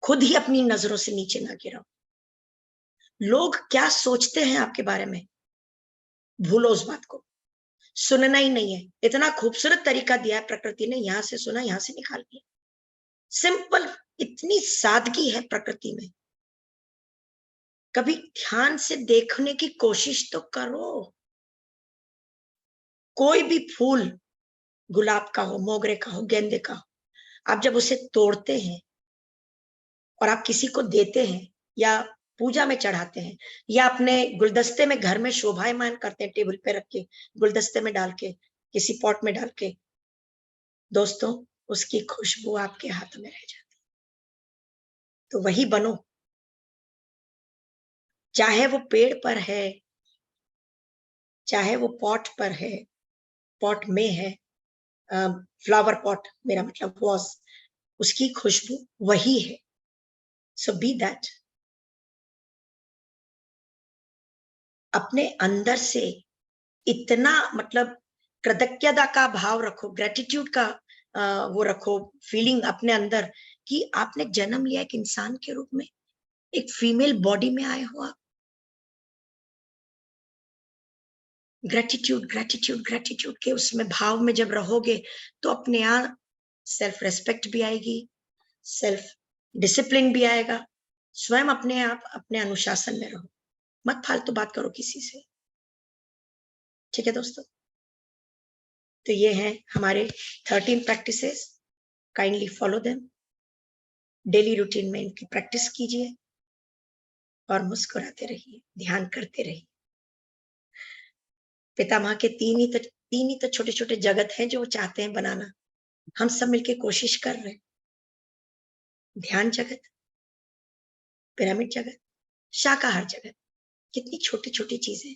खुद ही अपनी नजरों से नीचे ना गिराओ। लोग क्या सोचते हैं आपके बारे में, भूलो उस बात को, सुनना ही नहीं है। इतना खूबसूरत तरीका दिया है प्रकृति ने, यहां से सुना, यहां से निकाल दिया। सिंपल, इतनी सादगी है प्रकृति में। कभी ध्यान से देखने की कोशिश तो करो। कोई भी फूल, गुलाब का हो, मोगरे का हो, गेंदे का हो, आप जब उसे तोड़ते हैं और आप किसी को देते हैं या पूजा में चढ़ाते हैं या अपने गुलदस्ते में घर में शोभायमान करते हैं, टेबल पे रख के, गुलदस्ते में डाल के, किसी पॉट में डाल के, दोस्तों उसकी खुशबू आपके हाथ में रह जाती। तो वही बनो, चाहे वो पेड़ पर है, चाहे वो पॉट पर है, पॉट में है, फ्लावर पॉट मेरा मतलब वॉज, उसकी खुशबू वही है। सो बी दैट। अपने अंदर से इतना मतलब कृतज्ञता का भाव रखो, ग्रेटिट्यूड का वो रखो, फीलिंग अपने अंदर कि आपने जन्म लिया एक इंसान के रूप में, एक फीमेल बॉडी में आए हो आप। ग्रेटिट्यूड ग्रेटिट्यूड ग्रेटिट्यूड के उसमें भाव में जब रहोगे तो अपने आप सेल्फ रेस्पेक्ट भी आएगी, सेल्फ डिसिप्लिन भी आएगा। स्वयं अपने आप अपने अनुशासन में रहो, मत फालतू बात करो किसी से। ठीक है दोस्तों, तो ये हैं हमारे 13 practices. Kindly follow them. Daily routine में इनकी प्रैक्टिस कीजिए और मुस्कुराते रहिए, ध्यान करते रहिए। पितामह के तीन ही तो छोटे छोटे जगत हैं जो वो चाहते हैं बनाना। हम सब मिलके कोशिश कर रहे हैं। ध्यान जगत, पिरामिड जगत, शाकाहार जगत, कितनी छोटी छोटी चीजें।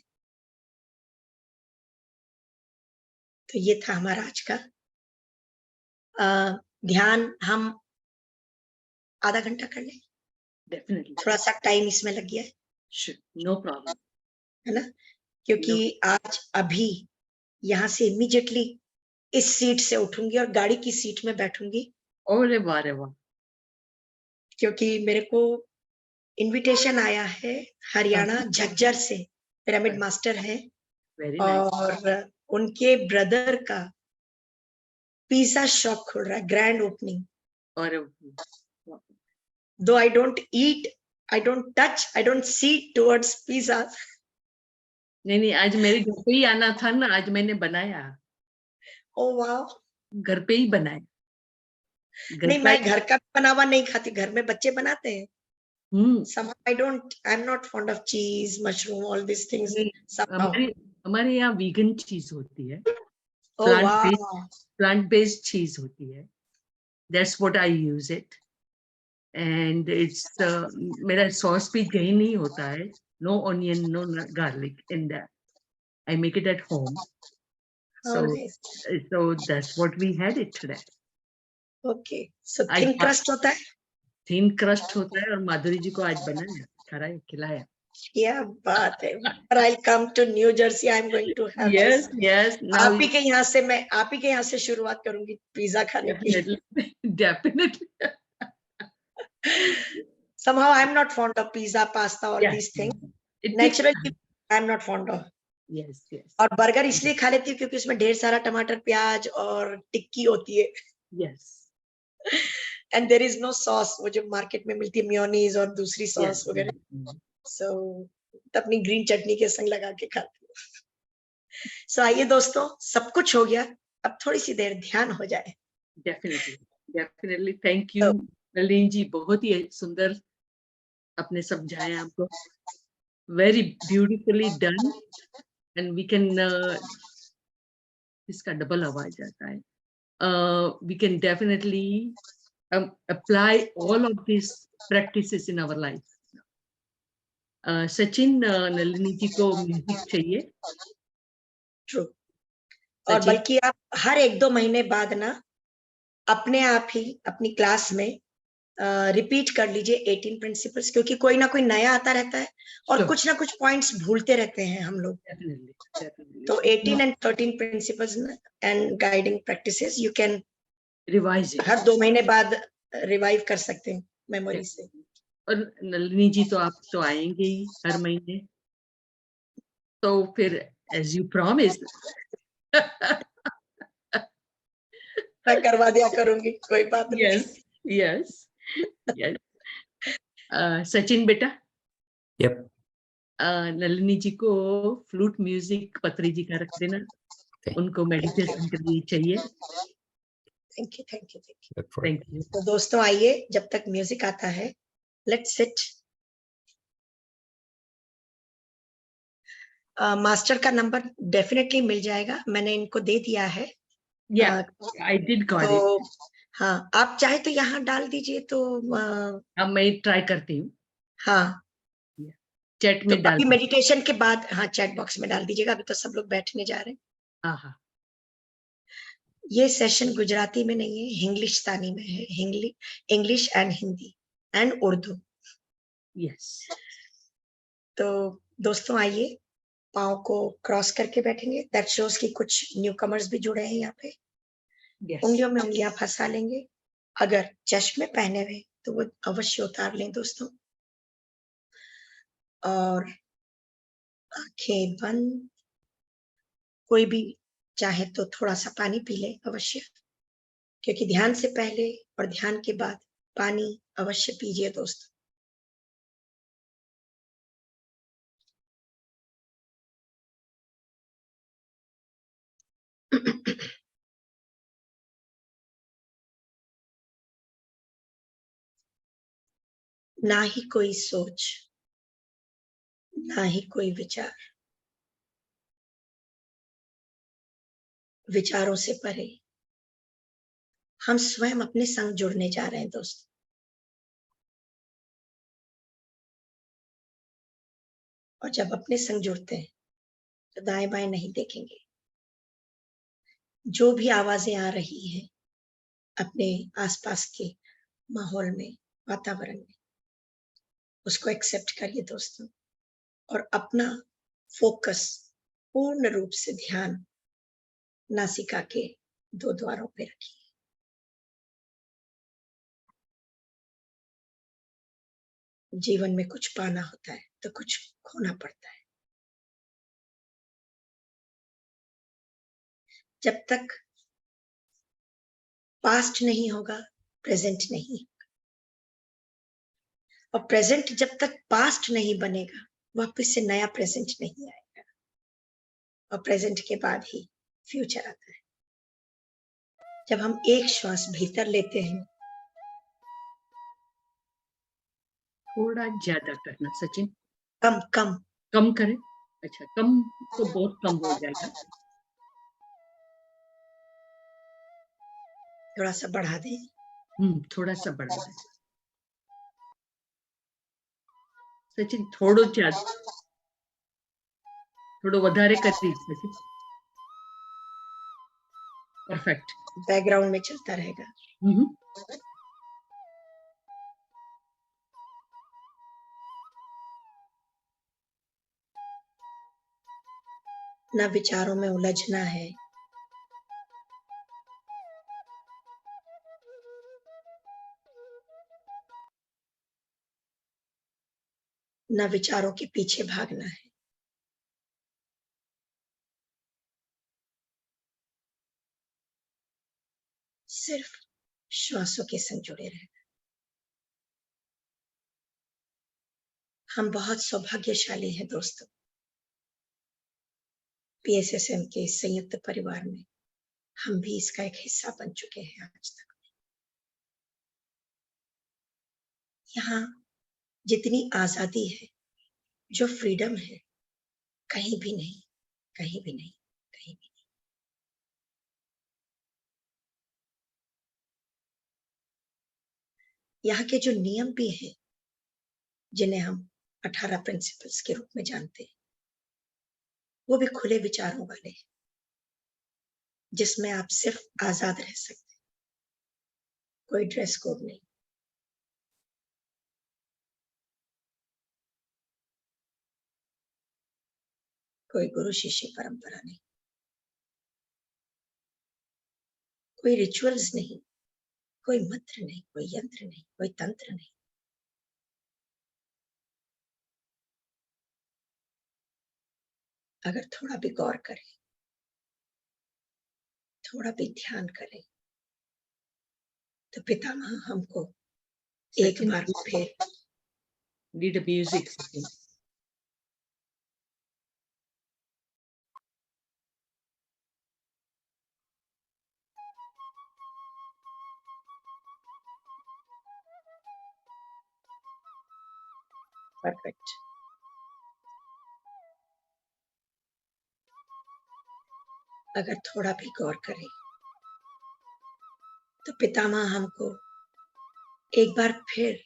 तो ये था हमारा आज का ध्यान। हम आधा घंटा कर लें, Definitely. थोड़ा सा टाइम इसमें लग गया है, Sure. No problem. है ना? क्योंकि आज अभी यहाँ से इमीडिएटली इस सीट से उठूंगी और गाड़ी की सीट में बैठूंगी, अरे वाह रे वाह। क्योंकि मेरे को इनविटेशन आया है हरियाणा झज्जर से। पिरामिड मास्टर है वेरी नाइस। और उनके ब्रदर का पिज्जा शॉप खुल रहा है, ग्रैंड ओपनिंग। अरे दो I don't eat, I don't touch, I don't see towards pizza. नहीं, आज मेरे घर पे ही आना था ना, आज मैंने बनाया। ओ वाह। घर पे ही बनाया। नहीं, मैं घर का बना हुआ नहीं खाती, घर में बच्चे बनाते हैं। Somehow I'm not fond of cheese, mushroom, all these things. Somehow. हमारे यहाँ वीगन चीज होती है, Oh wow. प्लांट बेस्ड चीज होती है। That's what I use it. And it's मेरा सॉस भी दही नहीं होता है, no onion, no garlic in that. I make it at home. So that's what we had it today. Okay. So thin crust होता है? Thin crust होता है और माधुरी जी को आज बनाया, खिलाया। क्या बात है। I'll come to New Jersey. I'm going to have this. Yes. आप ही के यहाँ से शुरुआत करूंगी पिज्जा खाने की। Definitely. Somehow I'm not fond of pizza, pasta, all these things. Naturally, I'm not fond of. Yes. और बर्गर इसलिए खा लेती हूँ क्योंकि उसमें ढेर सारा टमाटर, प्याज और टिक्की होती है। Yes. And there is no sauce, वो जो मार्केट में मिलती है मेयोनीज और दूसरी सॉस वगैरह। So अपनी ग्रीन चटनी के संग लगा के खाती हूँ। So आइए दोस्तों, सब कुछ हो गया, अब थोड़ी सी देर ध्यान हो जाए। Definitely. Thank you, Nalini ji, बहुत ही सुंदर आपने समझाया हमको। very beautifully done, and we can इसका डबल आवाज आता है. We can definitely apply all of these practices in our life. Sachin, Nalini जी को म्यूजिक चाहिए. ट्रू. और सचिन, बल्कि आप हर 1-2 महीने बाद ना अपने आप ही अपनी क्लास में रिपीट कर लीजिए 18 प्रिंसिपल्स, क्योंकि कोई ना कोई नया आता रहता है और Sure. कुछ ना कुछ पॉइंट्स भूलते रहते हैं हम लोग. definitely, definitely. तो 18 and 13 principles and guiding practices you can Revise it. हर 2 महीने बाद रिवाइव कर सकते हैं मेमोरी से. और नलिनी जी तो आप तो आएंगे ही हर महीने, तो फिर as you promised. मैं करवा दिया करूंगी, कोई बात नहीं. Yes, yes, yes. सचिन बेटा, Yep. नलिनी जी को फ्लूट म्यूजिक पत्री जी का रख देना. Okay. उनको मेडिटेशन के लिए चाहिए. Thank you, thank you, thank you. Look for it. Thank you. तो दोस्तों आइए, जब तक म्यूजिक आता है, लेट्स सिट. मास्टर का नंबर डेफिनेटली मिल जाएगा, मैंने इनको दे दिया है. Yeah, I did got it. तो हाँ, आप चाहे तो यहाँ डाल दीजिए. तो अब मैं ट्राई करती हूँ, हाँ, चैट तो में डाल. अभी मेडिटेशन के बाद हाँ चैट बॉक्स में डाल दीजिएगा. अभी तो सब लोग बैठने जा रहे हैं. हाँ हाँ. ये सेशन गुजराती में नहीं है, इंग्लिशस्तानी में है. English and Hindi and Urdu. Yes. तो दोस्तों आइए, पाँव को क्रॉस करके बैठेंगे. दैट शोज कि कुछ न्यू कमर्स भी जुड़े हैं यहाँ पे. Yes. उंगलियों में उंगलियां फंसा लेंगे. अगर चश्मे पहने हुए तो वो अवश्य उतार लें दोस्तों. और आंखें बंद. कोई भी चाहे तो थोड़ा सा पानी पी ले अवश्य, क्योंकि ध्यान से पहले और ध्यान के बाद पानी अवश्य पीजिए दोस्तों. ना ही कोई सोच, ना ही कोई विचार. विचारों से परे हम स्वयं अपने संग जुड़ने जा रहे हैं दोस्तों. और जब अपने संग जुड़ते हैं तो दाएं बाएं नहीं देखेंगे. जो भी आवाजें आ रही हैं अपने आसपास के माहौल में, वातावरण में, उसको एक्सेप्ट करिए दोस्तों. और अपना फोकस पूर्ण रूप से ध्यान नासिका के 2 द्वारों पे रखिए. जीवन में कुछ पाना होता है तो कुछ खोना पड़ता है. जब तक पास्ट नहीं होगा, प्रेजेंट नहीं. और प्रेजेंट जब तक पास्ट नहीं बनेगा, वापस से नया प्रेजेंट नहीं आएगा. और प्रेजेंट के बाद ही फ्यूचर आता है. जब हम एक श्वास भीतर लेते हैं, थोड़ा ज्यादा करना सचिन. कम कम कम करें. अच्छा, कम तो बहुत कम हो जाएगा. थोड़ा सा बढ़ा दें. थोड़ा सा बढ़ा दें. सचिन थोड़ो વધારે કરી સचिन. परफेक्ट. बैकग्राउंड में चलता रहेगा. ना विचारों में उलझना है, ना विचारों के पीछे भागना है. सिर्फ श्वासों के संग जुड़े रहना. हम बहुत सौभाग्यशाली हैं दोस्तों. PSSM के संयुक्त परिवार में हम भी इसका एक हिस्सा बन चुके हैं आज तक. यहाँ जितनी आजादी है जो फ्रीडम है कहीं भी नहीं, कहीं भी नहीं, कहीं भी नहीं। यहाँ के जो नियम भी हैं, जिन्हें हम 18 प्रिंसिपल्स के रूप में जानते हैं, वो भी खुले विचारों वाले हैं, जिसमें आप सिर्फ आजाद रह सकते हैं, कोई ड्रेस कोड नहीं। कोई गुरु शिष्य परंपरा नहीं, कोई रिचुअल्स नहीं, कोई मंत्र नहीं, कोई यंत्र नहीं, कोई तंत्र नहीं। अगर थोड़ा भी गौर करें, थोड़ा भी ध्यान करें, तो पितामह हमको एक Second, बार फिर need a music second. Perfect. अगर थोड़ा भी गौर करें, तो पितामह हमको एक बार फिर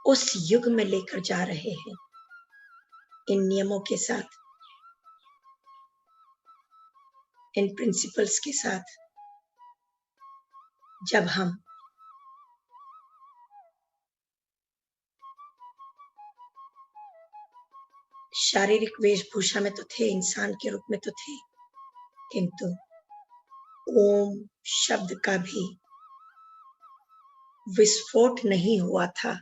उस युग में लेकर जा रहे हैं, इन नियमों के साथ, इन प्रिंसिपल्स के साथ, जब हम शारीरिक वेशभूषा में तो थे, इंसान के रूप में तो थे, किंतु ओम शब्द का भी विस्फोट नहीं हुआ था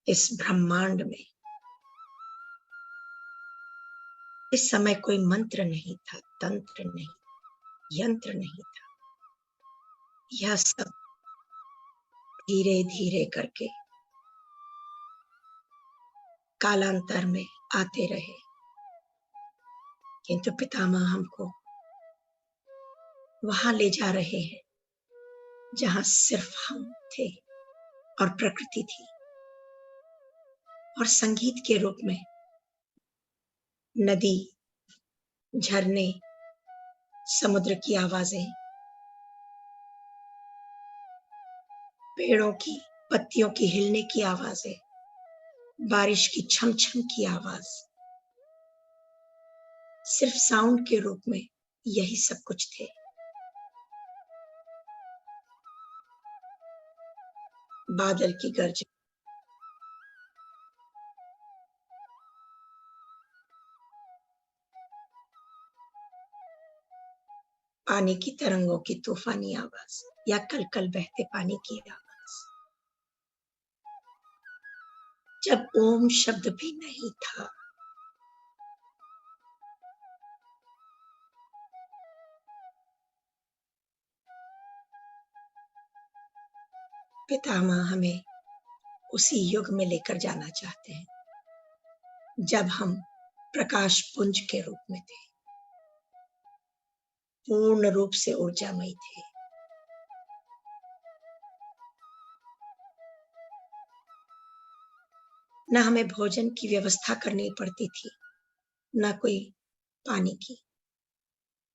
इस ब्रह्मांड में। इस समय कोई मंत्र नहीं था, तंत्र नहीं, यंत्र नहीं था। यह सब धीरे धीरे करके कालांतर में आते रहे, किंतु पितामह हमको वहां ले जा रहे हैं जहां सिर्फ हम थे और प्रकृति थी, और संगीत के रूप में नदी, झरने, समुद्र की आवाजें, पेड़ों की पत्तियों की हिलने की आवाजें, बारिश की छम छम की आवाज, सिर्फ साउंड के रूप में यही सब कुछ थे। बादल की गर्ज, पानी की तरंगों की तूफानी आवाज, या कल कल बहते पानी की आवाज, जब ओम शब्द भी नहीं था। पितामह हमें उसी युग में लेकर जाना चाहते हैं जब हम प्रकाश पुंज के रूप में थे, पूर्ण रूप से ऊर्जामयी थे। न हमें भोजन की व्यवस्था करनी पड़ती थी, न कोई पानी की,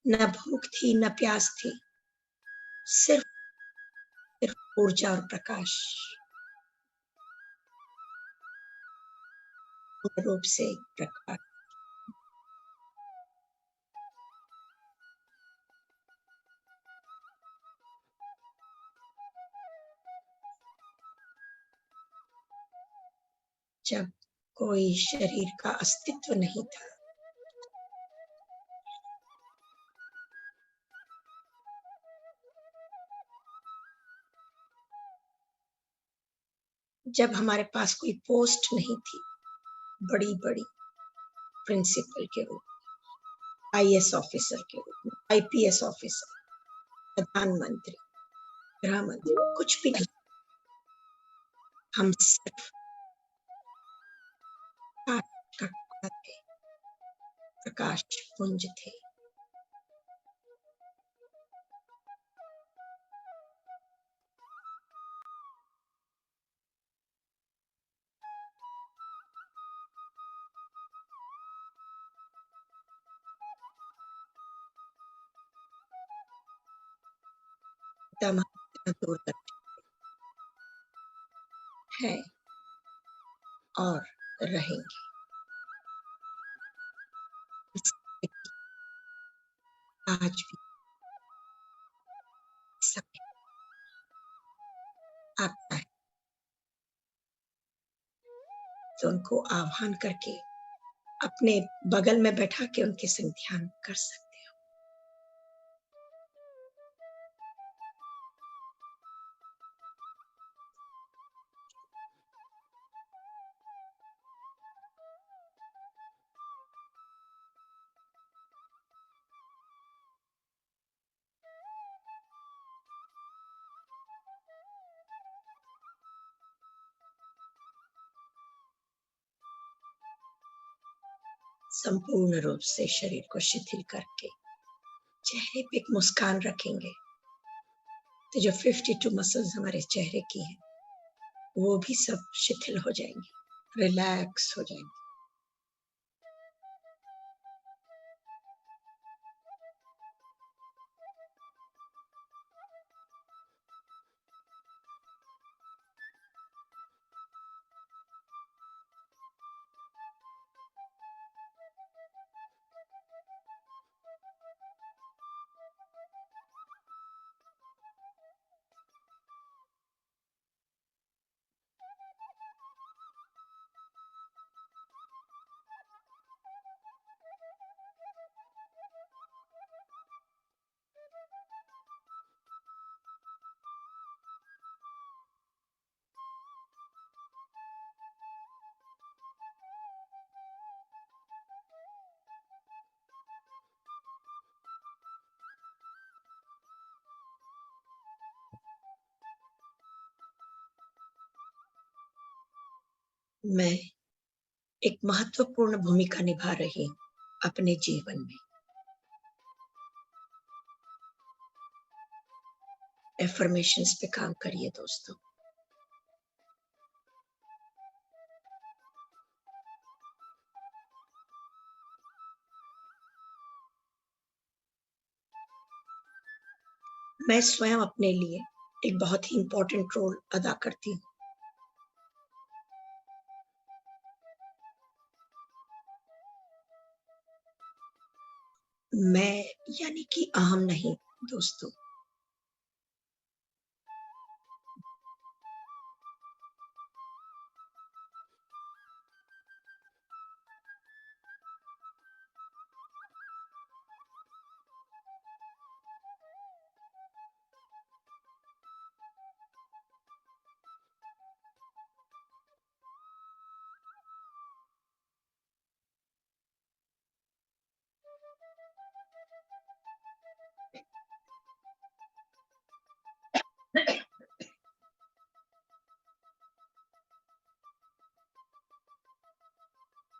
न भूख थी, न प्यास थी, सिर्फ सिर्फ ऊर्जा और प्रकाश, पूर्ण रूप से प्रकाश। जब कोई शरीर का अस्तित्व नहीं था, जब हमारे पास कोई पोस्ट नहीं थी, बड़ी बड़ी प्रिंसिपल के रूप में, आईएएस ऑफिसर के रूप में, आईपीएस ऑफिसर, प्रधानमंत्री, गृह मंत्री, कुछ भी नहीं। हम सिर्फ प्रकाश का टुकड़ा थे, प्रकाश पुंज थे। तमाम दूर तक है और रहेंगे। इसलिए आज भी समय आता है तो उनको आह्वान करके अपने बगल में बैठा के उनके संग ध्यान कर सकते हो। संपूर्ण रूप से शरीर को शिथिल करके चेहरे पे एक मुस्कान रखेंगे तो जो 52 मसल्स हमारे चेहरे की हैं वो भी सब शिथिल हो जाएंगे, रिलैक्स हो जाएंगे। मैं एक महत्वपूर्ण भूमिका निभा रही हूँ अपने जीवन में। एफर्मेशंस पे काम करिए दोस्तों। मैं स्वयं अपने लिए एक बहुत ही इम्पोर्टेंट रोल अदा करती हूँ। मैं यानी कि अहम नहीं दोस्तों।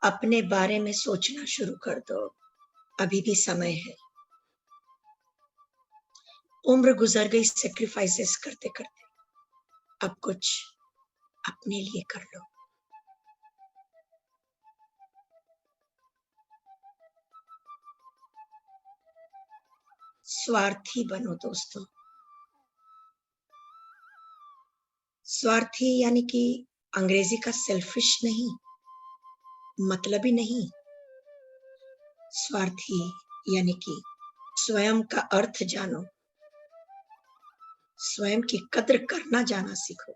अपने बारे में सोचना शुरू कर दो, अभी भी समय है। उम्र गुजर गई सेक्रीफाइसेस करते करते, अब कुछ अपने लिए कर लो। स्वार्थी बनो दोस्तों। स्वार्थी यानी कि अंग्रेजी का सेल्फिश नहीं, मतलबी नहीं। स्वार्थी यानी कि स्वयं का अर्थ जानो, स्वयं की कद्र करना जाना सीखो।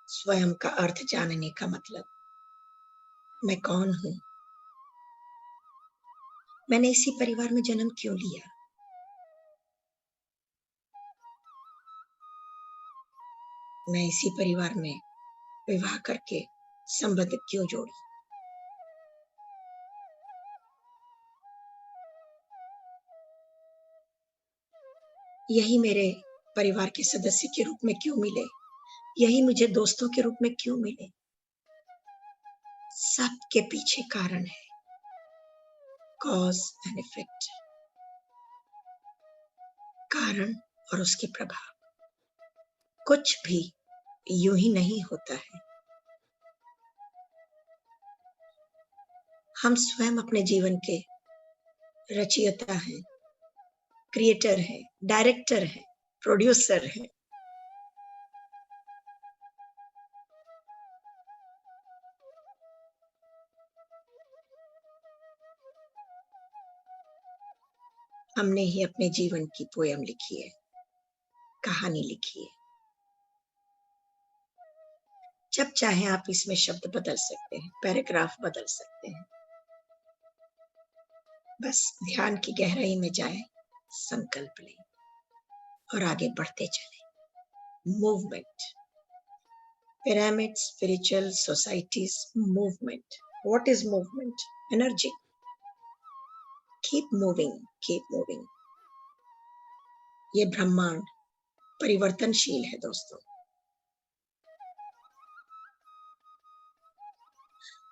स्वयं का अर्थ जानने का मतलब, मैं कौन हूं, मैंने इसी परिवार में जन्म क्यों लिया, मैं इसी परिवार में विवाह करके संबंध क्यों जोड़ी? यही मेरे परिवार के सदस्य के रूप में क्यों मिले? यही मुझे दोस्तों के रूप में क्यों मिले? सबके पीछे कारण है, कॉज एंड इफेक्ट, कारण और उसके प्रभाव। कुछ भी यूं ही नहीं होता है। हम स्वयं अपने जीवन के रचयिता हैं, क्रिएटर हैं, डायरेक्टर हैं, प्रोड्यूसर हैं। हमने ही अपने जीवन की पोयम लिखी है, कहानी लिखी है। जब चाहे आप इसमें शब्द बदल सकते हैं, पैराग्राफ बदल सकते हैं। बस ध्यान की गहराई में जाएं, संकल्प लें और आगे बढ़ते चलें। Movement, pyramid, spiritual societies, movement. What is movement? Energy. Keep moving, keep moving. ये ब्रह्मांड परिवर्तनशील है दोस्तों।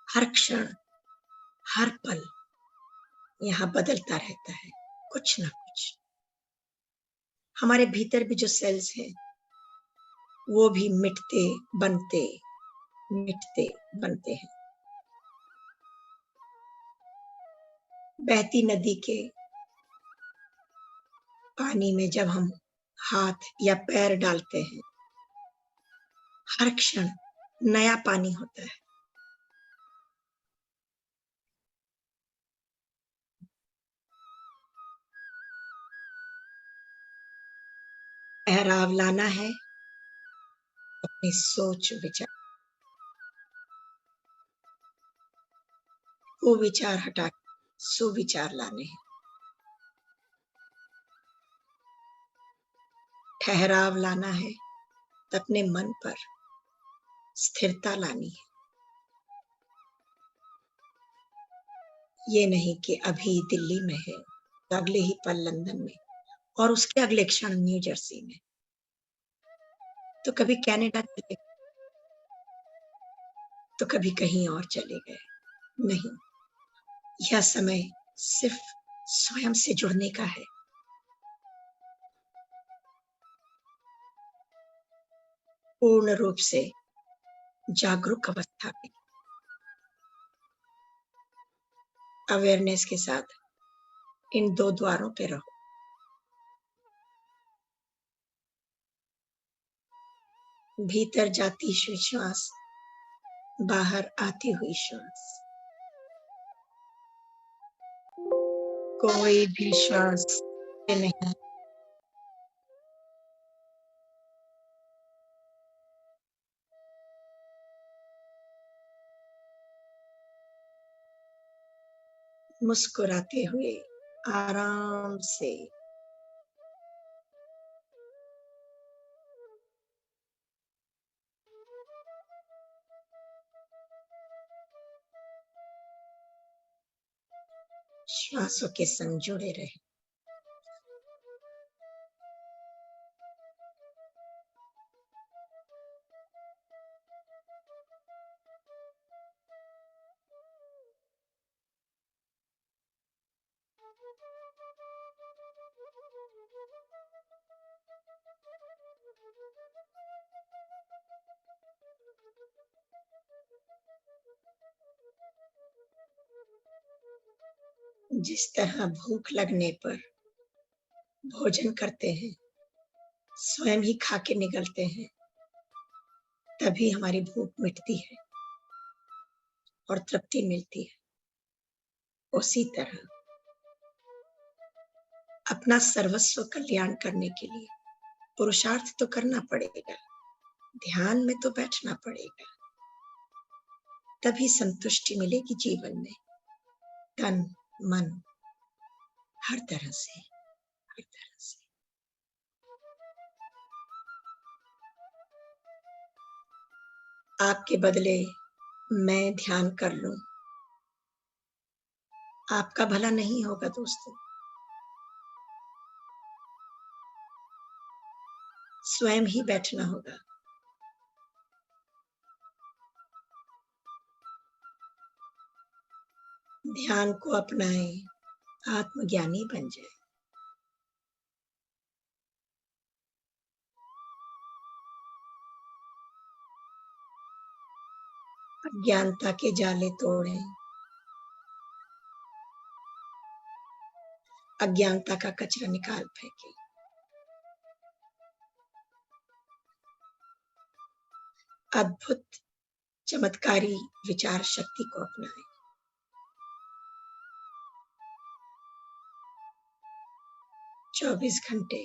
हर क्षण, हर पल यहाँ बदलता रहता है कुछ ना कुछ। हमारे भीतर भी जो सेल्स हैं वो भी मिटते बनते, मिटते बनते हैं। बहती नदी के पानी में जब हम हाथ या पैर डालते हैं, हर क्षण नया पानी होता है। ठहराव लाना है अपनी सोच विचार, वो विचार हटा सुविचार लाने हैं। ठहराव लाना है तो अपने मन पर स्थिरता लानी है। ये नहीं कि अभी दिल्ली में है तो अगले ही पल लंदन में और उसके अगले क्षण न्यू जर्सी में, तो कभी कनाडा चले, तो कभी कहीं और चले गए। नहीं, यह समय सिर्फ स्वयं से जुड़ने का है। पूर्ण रूप से जागरूक अवस्था में अवेयरनेस के साथ इन दो द्वारों पे रहो। भीतर जाती हुई श्वास, बाहर आती हुई श्वास। कोई भी श्वास नहीं, मुस्कुराते हुए आराम से। श्वासों के संग जुड़े रहे। जिस तरह भूख लगने पर भोजन करते हैं, स्वयं ही खा के निगलते हैं, तभी हमारी भूख मिटती है और तृप्ति मिलती है। उसी तरह अपना सर्वस्व कल्याण करने के लिए पुरुषार्थ तो करना पड़ेगा, ध्यान में तो बैठना पड़ेगा, तभी संतुष्टि मिलेगी जीवन में, तन मन हर तरह से, हर तरह से। आपके बदले मैं ध्यान कर लूं, आपका भला नहीं होगा दोस्तों। स्वयं ही बैठना होगा। ध्यान को अपनाएं, आत्मज्ञानी बन जाए। अज्ञानता के जाले तोड़ें, अज्ञानता का कचरा निकाल फेंकें। अद्भुत चमत्कारी विचार शक्ति को अपनाएं। चौबीस घंटे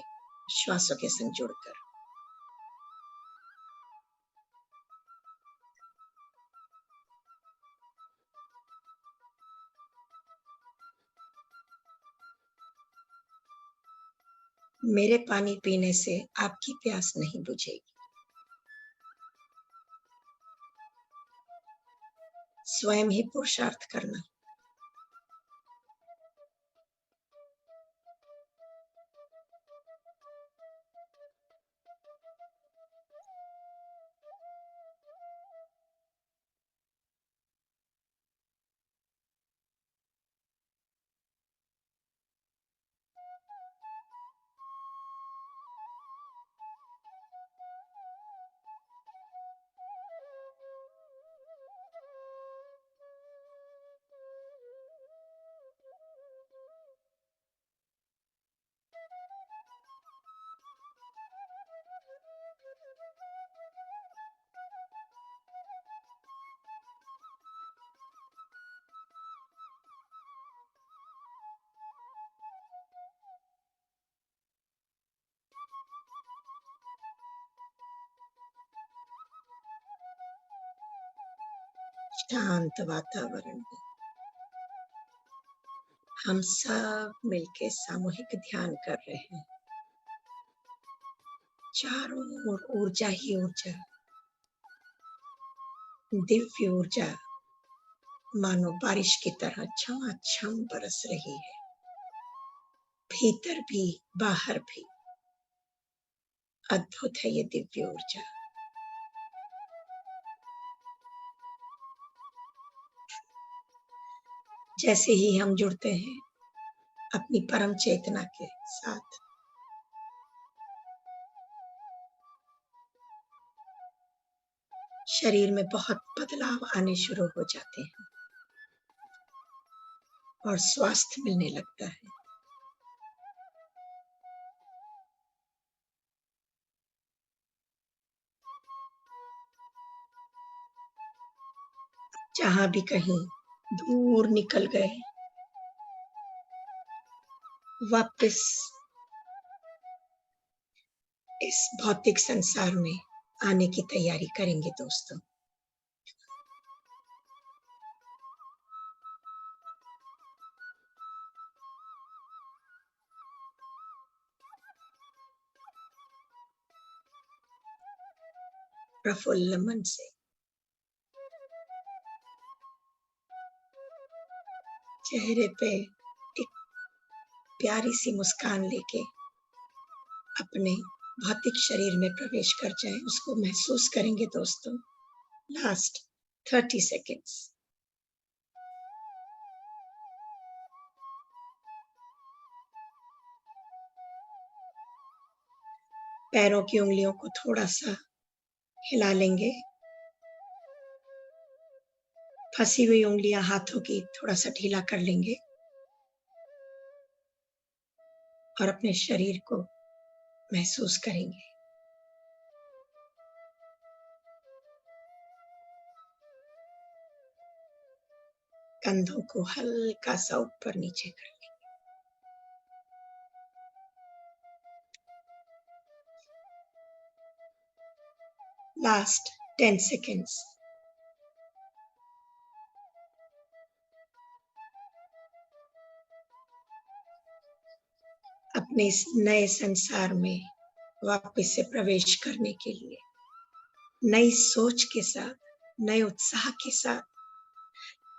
श्वासों के संग जुड़कर। मेरे पानी पीने से आपकी प्यास नहीं बुझेगी। स्वयं ही पुरुषार्थ करना। शांत वातावरण में हम सब मिलके सामूहिक ध्यान कर रहे हैं। चारों ओर ऊर्जा ही ऊर्जा, दिव्य ऊर्जा मानो बारिश की तरह छमाछम बरस रही है। भीतर भी बाहर भी अद्भुत है ये दिव्य ऊर्जा। जैसे ही हम जुड़ते हैं अपनी परम चेतना के साथ, शरीर में बहुत बदलाव आने शुरू हो जाते हैं और स्वास्थ्य मिलने लगता है। जहां भी कहीं दूर निकल गए, वापस इस भौतिक संसार में आने की तैयारी करेंगे दोस्तों। प्रफुल्ल मन से चेहरे पे एक प्यारी सी मुस्कान लेके अपने भौतिक शरीर में प्रवेश कर जाएं, उसको महसूस करेंगे दोस्तों। Last 30 seconds. पैरों की उंगलियों को थोड़ा सा हिला लेंगे। फंसी हुई उंगलियां हाथों की थोड़ा सा ढीला कर लेंगे और अपने शरीर को महसूस करेंगे। कंधों को हल्का सा ऊपर नीचे कर लेंगे। Last 10 seconds. अपने इस नए संसार में वापस से प्रवेश करने के लिए नई सोच के साथ, नए उत्साह के साथ,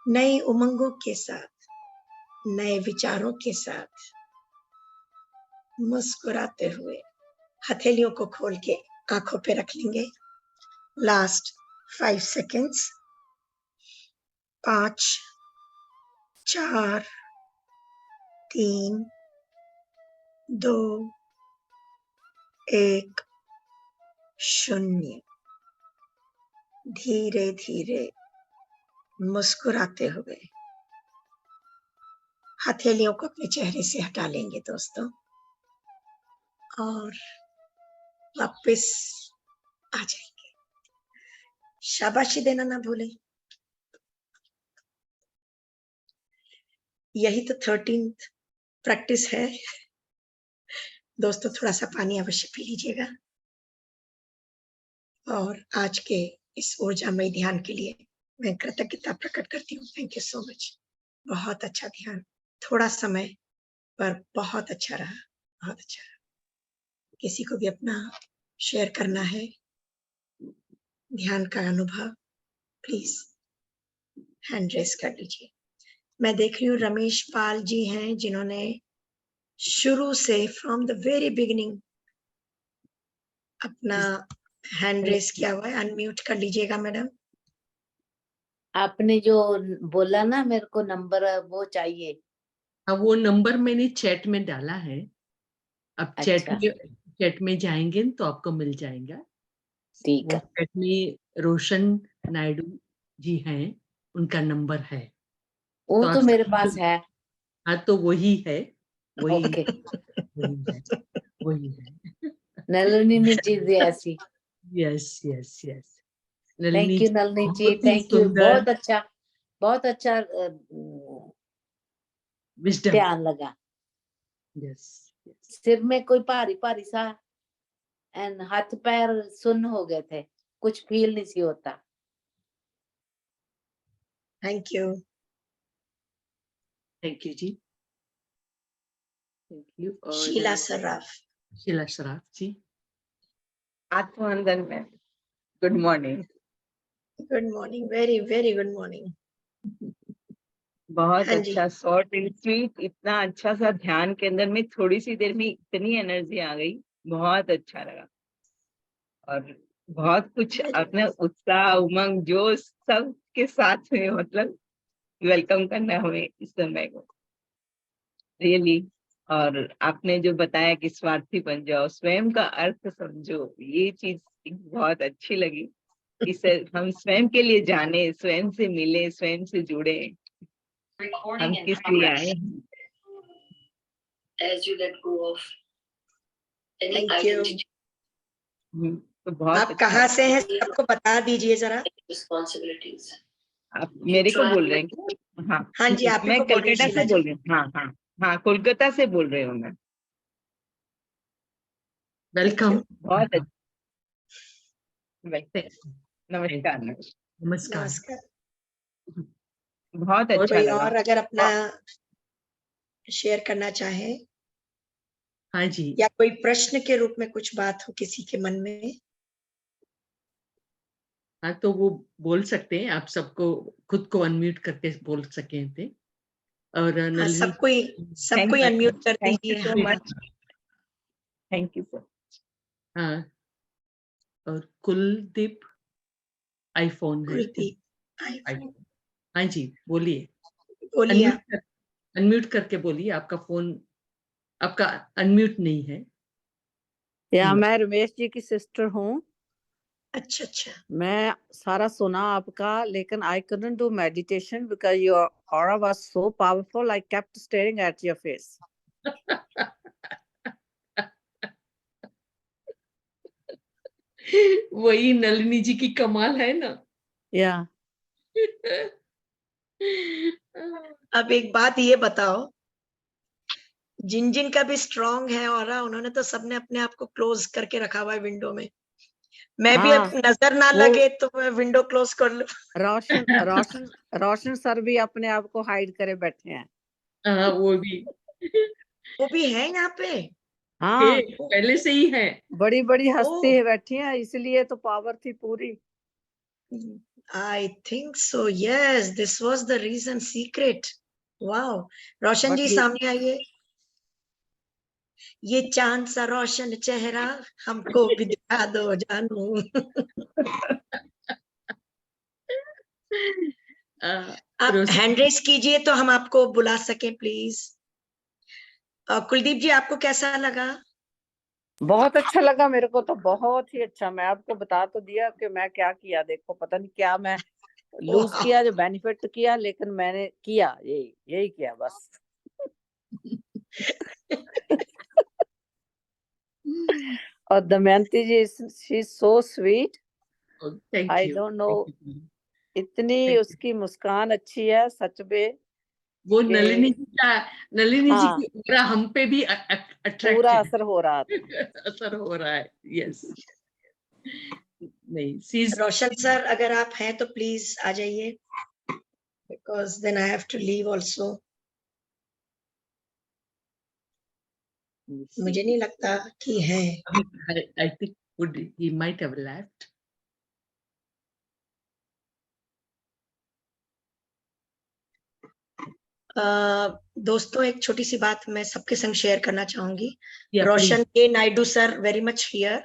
नई उमंगों के साथ, नए विचारों के साथ, मुस्कुराते हुए हथेलियों को खोल के आंखों पे रख लेंगे। Last 5 seconds. 5, 4, 3, 2, 1, 0। धीरे धीरे मुस्कुराते हुए हथेलियों को अपने चेहरे से हटा लेंगे दोस्तों, और वापस आ जाएंगे। शाबाशी देना ना भूलें। यही तो 13th प्रैक्टिस है दोस्तों। थोड़ा सा पानी अवश्य पी लीजिएगा, और आज के इस ऊर्जामय ध्यान के लिए मैं कृतज्ञता प्रकट करती हूँ। Thank you so much. बहुत अच्छा ध्यान, थोड़ा समय पर बहुत अच्छा रहा, बहुत अच्छा रहा। किसी को भी अपना शेयर करना है ध्यान का अनुभव, प्लीज हैंड रेस कर लीजिए। मैं देख रही हूँ रमेश पाल जी हैं, जिन्होंने शुरू से फ्रॉम द वेरी बिगिनिंग अपना हैंड रेस किया हुआ है। अनम्यूट कर लीजिएगा मैडम। आपने जो बोला ना मेरे को नंबर वो चाहिए। हाँ, वो नंबर मैंने चैट में डाला है। अब अच्छा, चैट में जाएंगे तो आपको मिल जाएगा। ठीक वो है। चैट में रोशन नायडू जी हैं, उनका नंबर है। वो तो तो आप मेरे पास है। हाँ, तो वही है, वही ओके। वही है, वही है। नलिनी जी ऐसी। Yes yes yes. Thank Nalini you ji Nalini ji, बहुत ही थैंक यू। सुंदर बहुत अच्छा विजडम। ध्यान लगा। Yes yes. सिर में कोई भारी भारी सा एंड हाथ पैर सुन्न हो गए थे, कुछ फील नहीं सी होता। Thank you. Thank you ji, thank you. और शीला सर्राफ। शीला शराफ जी। आत्मवंदन में good morning. Good morning, very very good morning. बहुत हाँ जी। अच्छा, शॉर्ट एंड स्वीट, इतना अच्छा सा ध्यान के अंदर में थोड़ी सी देर में इतनी एनर्जी आ गई, बहुत अच्छा लगा। और बहुत कुछ अपने उत्साह, उमंग, जोश सब के साथ में मतलब वेलकम करना हमें इस समय को, रियली। और आपने जो बताया कि स्वार्थी बन जाओ, स्वयं का अर्थ समझो, ये चीज बहुत अच्छी लगी। इसे हम स्वयं के लिए जाने, स्वयं से मिले, स्वयं से जुड़े, हम किस लिए आए हैं। As you let go of any Thank you. identity, तो बहुत आप अच्छा कहाँ से हैं सबको बता दीजिए जरा। responsibilities. आप मेरे को बोल रहे हैं क्या? हाँ हाँ जी, आप ही मैं को बोल रही हूँ कलकत्ता शीला से जी। बोल रही हूँ। हाँ हाँ हाँ, कोलकाता से बोल रही हूँ मैं। वेलकम। बहुत अच्छा, नमस्कार। नमस्कार। नमस्कार। नमस्कार। बहुत अच्छा कोई लगा। और अगर अपना शेयर करना चाहे, हाँ जी, या कोई प्रश्न के रूप में कुछ बात हो किसी के मन में। हाँ, तो वो बोल सकते हैं। आप सबको खुद को अनम्यूट करके बोल सके थे। और हाँ, नलिनी सबको अनम्यूट कर थैंक यू दीजिए। सो हाँ, मच, थैंक यू सर। हाँ, और कुलदीप आईफोन है। कुलदीप आईफोन। हाँ जी, बोलिए। बोलिए आप। अनम्यूट करके बोलिए। आपका फोन, आपका अनम्यूट नहीं है। या मैं रमेश जी की सिस्टर हूँ। अच्छा अच्छा। मैं सारा सुना आपका, लेकिन आई couldn't do meditation because your aura was so powerful. I kept staring at your face. वही नलिनी जी की कमाल है ना। Yeah. अब एक बात ये बताओ, जिन जिन का भी स्ट्रांग है ऑरा, उन्होंने तो सबने अपने आप को क्लोज करके रखा हुआ है विंडो में। मैं भी अब नजर ना लगे तो मैं विंडो क्लोज कर लूं। रोशन सर भी अपने आप को हाइड करे बैठे हैं। हाँ, वो भी। वो भी है यहाँ पे। हाँ, पहले से ही है। बड़ी बड़ी हस्ती ओह। है बैठी है, इसलिए तो पावर थी पूरी। I think so. Yes, this was the reason. Secret. Wow. Roshan But ji he- सामने आइए। ये चांद सा रोशन चेहरा हमको भी दिखा दो जानू। आप रोशन हैंड रेस कीजिए तो हम आपको बुला सकें प्लीज। कुलदीप जी आपको कैसा लगा? बहुत अच्छा लगा मेरे को तो, बहुत ही अच्छा। मैं आपको बता तो दिया कि मैं क्या किया, देखो पता नहीं क्या मैं लूज वाह। किया, जो बेनिफिट किया, लेकिन मैंने किया यही यही किया बस। और Damayanti ji, she is so sweet. Thank I you. Don't know, इतनी उसकी मुस्कान अच्छी है सच में वो कि नलिनी जी हाँ, की ऑरा हम पे भी पूरा अट्रैक्टेड असर हो रहा था। असर हो रहा है। यस। नहीं, सीज रोशन सर अगर आप हैं तो प्लीज आ जाइए, because then I have to leave also. मुझे नहीं लगता कि है। I think he might have left. दोस्तों एक छोटी सी बात मैं सबके संग शेयर करना चाहूंगी। Yeah, Roshan please. के Naidu sir very much here,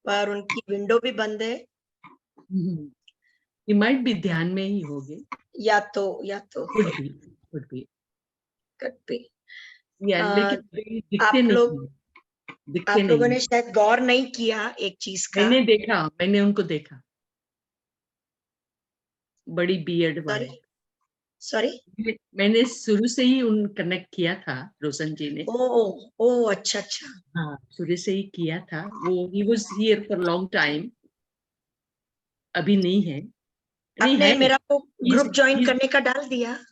पर उनकी विंडो भी बंद है। He might be ध्यान में ही होंगे। या तो Could be. could be। Yeah, लेकिन दिखते आप नहीं लोग हैं, दिखते आप लोगों नहीं ने हैं। शायद गौर नहीं किया एक चीज का। मैंने उनको देखा, बड़ी बियर्ड वाले। सॉरी। मैंने शुरू से ही उन कनेक्ट किया था, रोशन जी ने। ओ अच्छा अच्छा। हाँ, शुरू से ही किया था। वो he was here for long time. अभी नहीं है, नहीं आपने है। मेरा को ग्रुप ज्वाइन He's- करने का डाल दिया?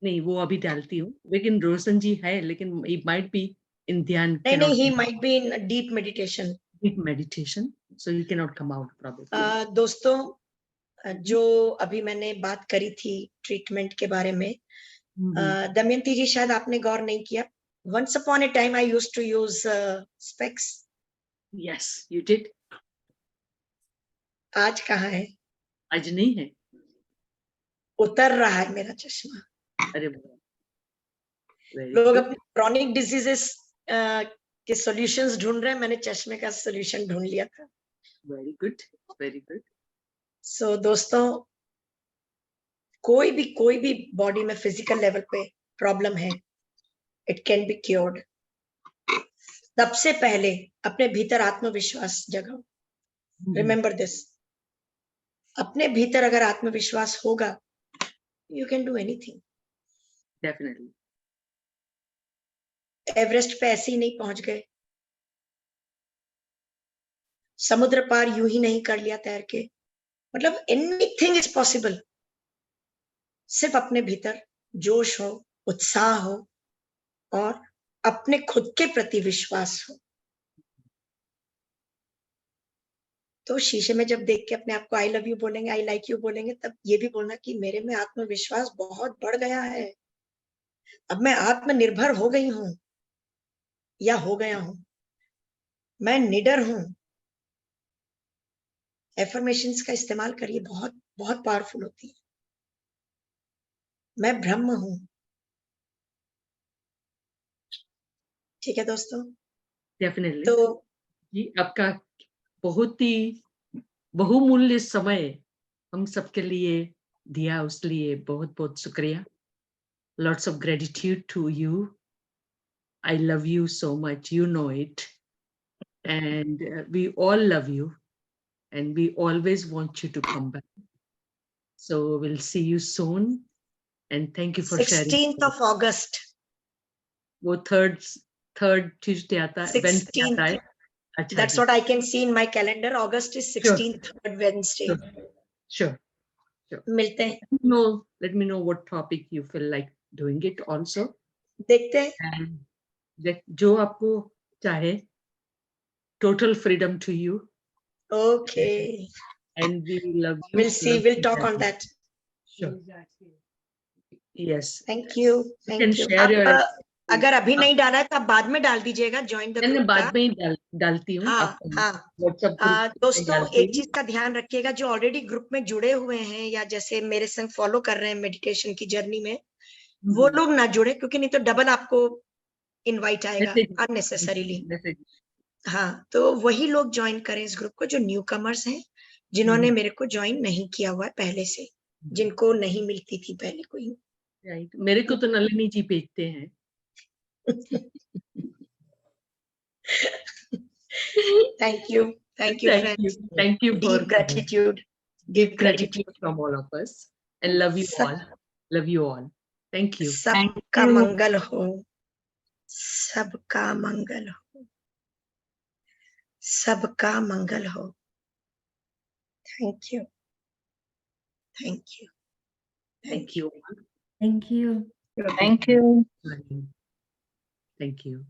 नहीं, वो अभी डालती हूँ, लेकिन रोशन जी है, लेकिन it might be in ध्यान, नहीं cannot he might be in deep meditation. deep meditation, so you cannot come out probably. दोस्तों जो अभी मैंने बात करी थी ट्रीटमेंट के बारे में, दमयंती जी शायद आपने गौर नहीं किया। Once upon a time I used to use specs. Yes, you did. आज कहाँ है? आज नहीं है। उतर रहा है मेरा चश्मा। अरे वाह, very लोग good. अपने क्रॉनिक डिजीजेस के सॉल्यूशंस ढूंढ रहे हैं, मैंने चश्मे का सॉल्यूशन ढूंढ लिया था। Very good, very good. सो दोस्तों कोई भी बॉडी में फिजिकल लेवल पे प्रॉब्लम है, इट कैन बी क्योर्ड। सबसे पहले अपने भीतर आत्मविश्वास जगाओ। रिमेम्बर दिस, अपने भीतर अगर आत्मविश्वास होगा, you can do anything. Definitely. Everest पे ऐसे ही नहीं पहुंच गए, समुद्र पार यूं ही नहीं कर लिया तैर के। मतलब एनीथिंग इज पॉसिबल, सिर्फ अपने भीतर जोश हो, उत्साह हो और अपने खुद के प्रति विश्वास हो। तो शीशे में जब देख के अपने आप को आई लव यू बोलेंगे, आई लाइक यू बोलेंगे, तब ये भी बोलना कि मेरे में आत्मविश्वास बहुत बढ़ गया है, अब मैं आत्मनिर्भर हो गई हूं या हो गया हूं, मैं निडर हूं। एफर्मेशंस का इस्तेमाल करिए, बहुत बहुत पावरफुल होती है। मैं ब्रह्म हूं। ठीक है दोस्तों, Definitely. तो जी, आपका बहुत ही बहुमूल्य समय हम सबके लिए दिया, उस लिए बहुत बहुत शुक्रिया। Lots of gratitude to you. I love you so much, you know it, and we all love you, and we always want you to come back. So we'll see you soon, and thank you for sharing. 16th of August, वो third Tuesday आता है, Wednesday आता 16th, है। अच्छा that's ji, what I can see in my calendar. August is 16th, third Wednesday. sure. मिलते हैं, Let me know what topic you feel like doing it also. देखते हैं। And जो आपको चाहे, total freedom to you, Okay, and we love you. we'll see, love we'll you talk very on much. that. Sure. Yes. Thank you, You can thank you। share your अगर अभी नहीं डाला है तो आप बाद में डाल दीजिएगा, ज्वाइन द मैंने ग्रुप बाद का। में ही डालती हूँ हाँ आपको हाँ व्हाट्सएप ग्रुप में दोस्तों डालती एक हूँ। चीज का ध्यान रखिएगा, जो ऑलरेडी ग्रुप में जुड़े हुए हैं या जैसे मेरे संग फॉलो कर रहे हैं मेडिटेशन की जर्नी में, वो लोग ना जुड़े, क्योंकि नहीं तो डबल आपको इनवाइट आएगा अननेसेसरीली। मैसेज हाँ, तो वही लोग ज्वाइन करें इस ग्रुप को जो न्यू कमर्स हैं, जिन्होंने मेरे को ज्वाइन नहीं किया हुआ है पहले से, जिनको नहीं मिलती थी पहले कोई। राइट, मेरे को तो नलिनी जी भेजते हैं। Thank you friends. Thank you for Deep gratitude. deep gratitude from all of us, and love you सब all. Thank you. सबका मंगल हो, सबका मंगल हो, सबका मंगल हो। Thank you, thank you, Thank you. Thank you. Thank you. Thank you.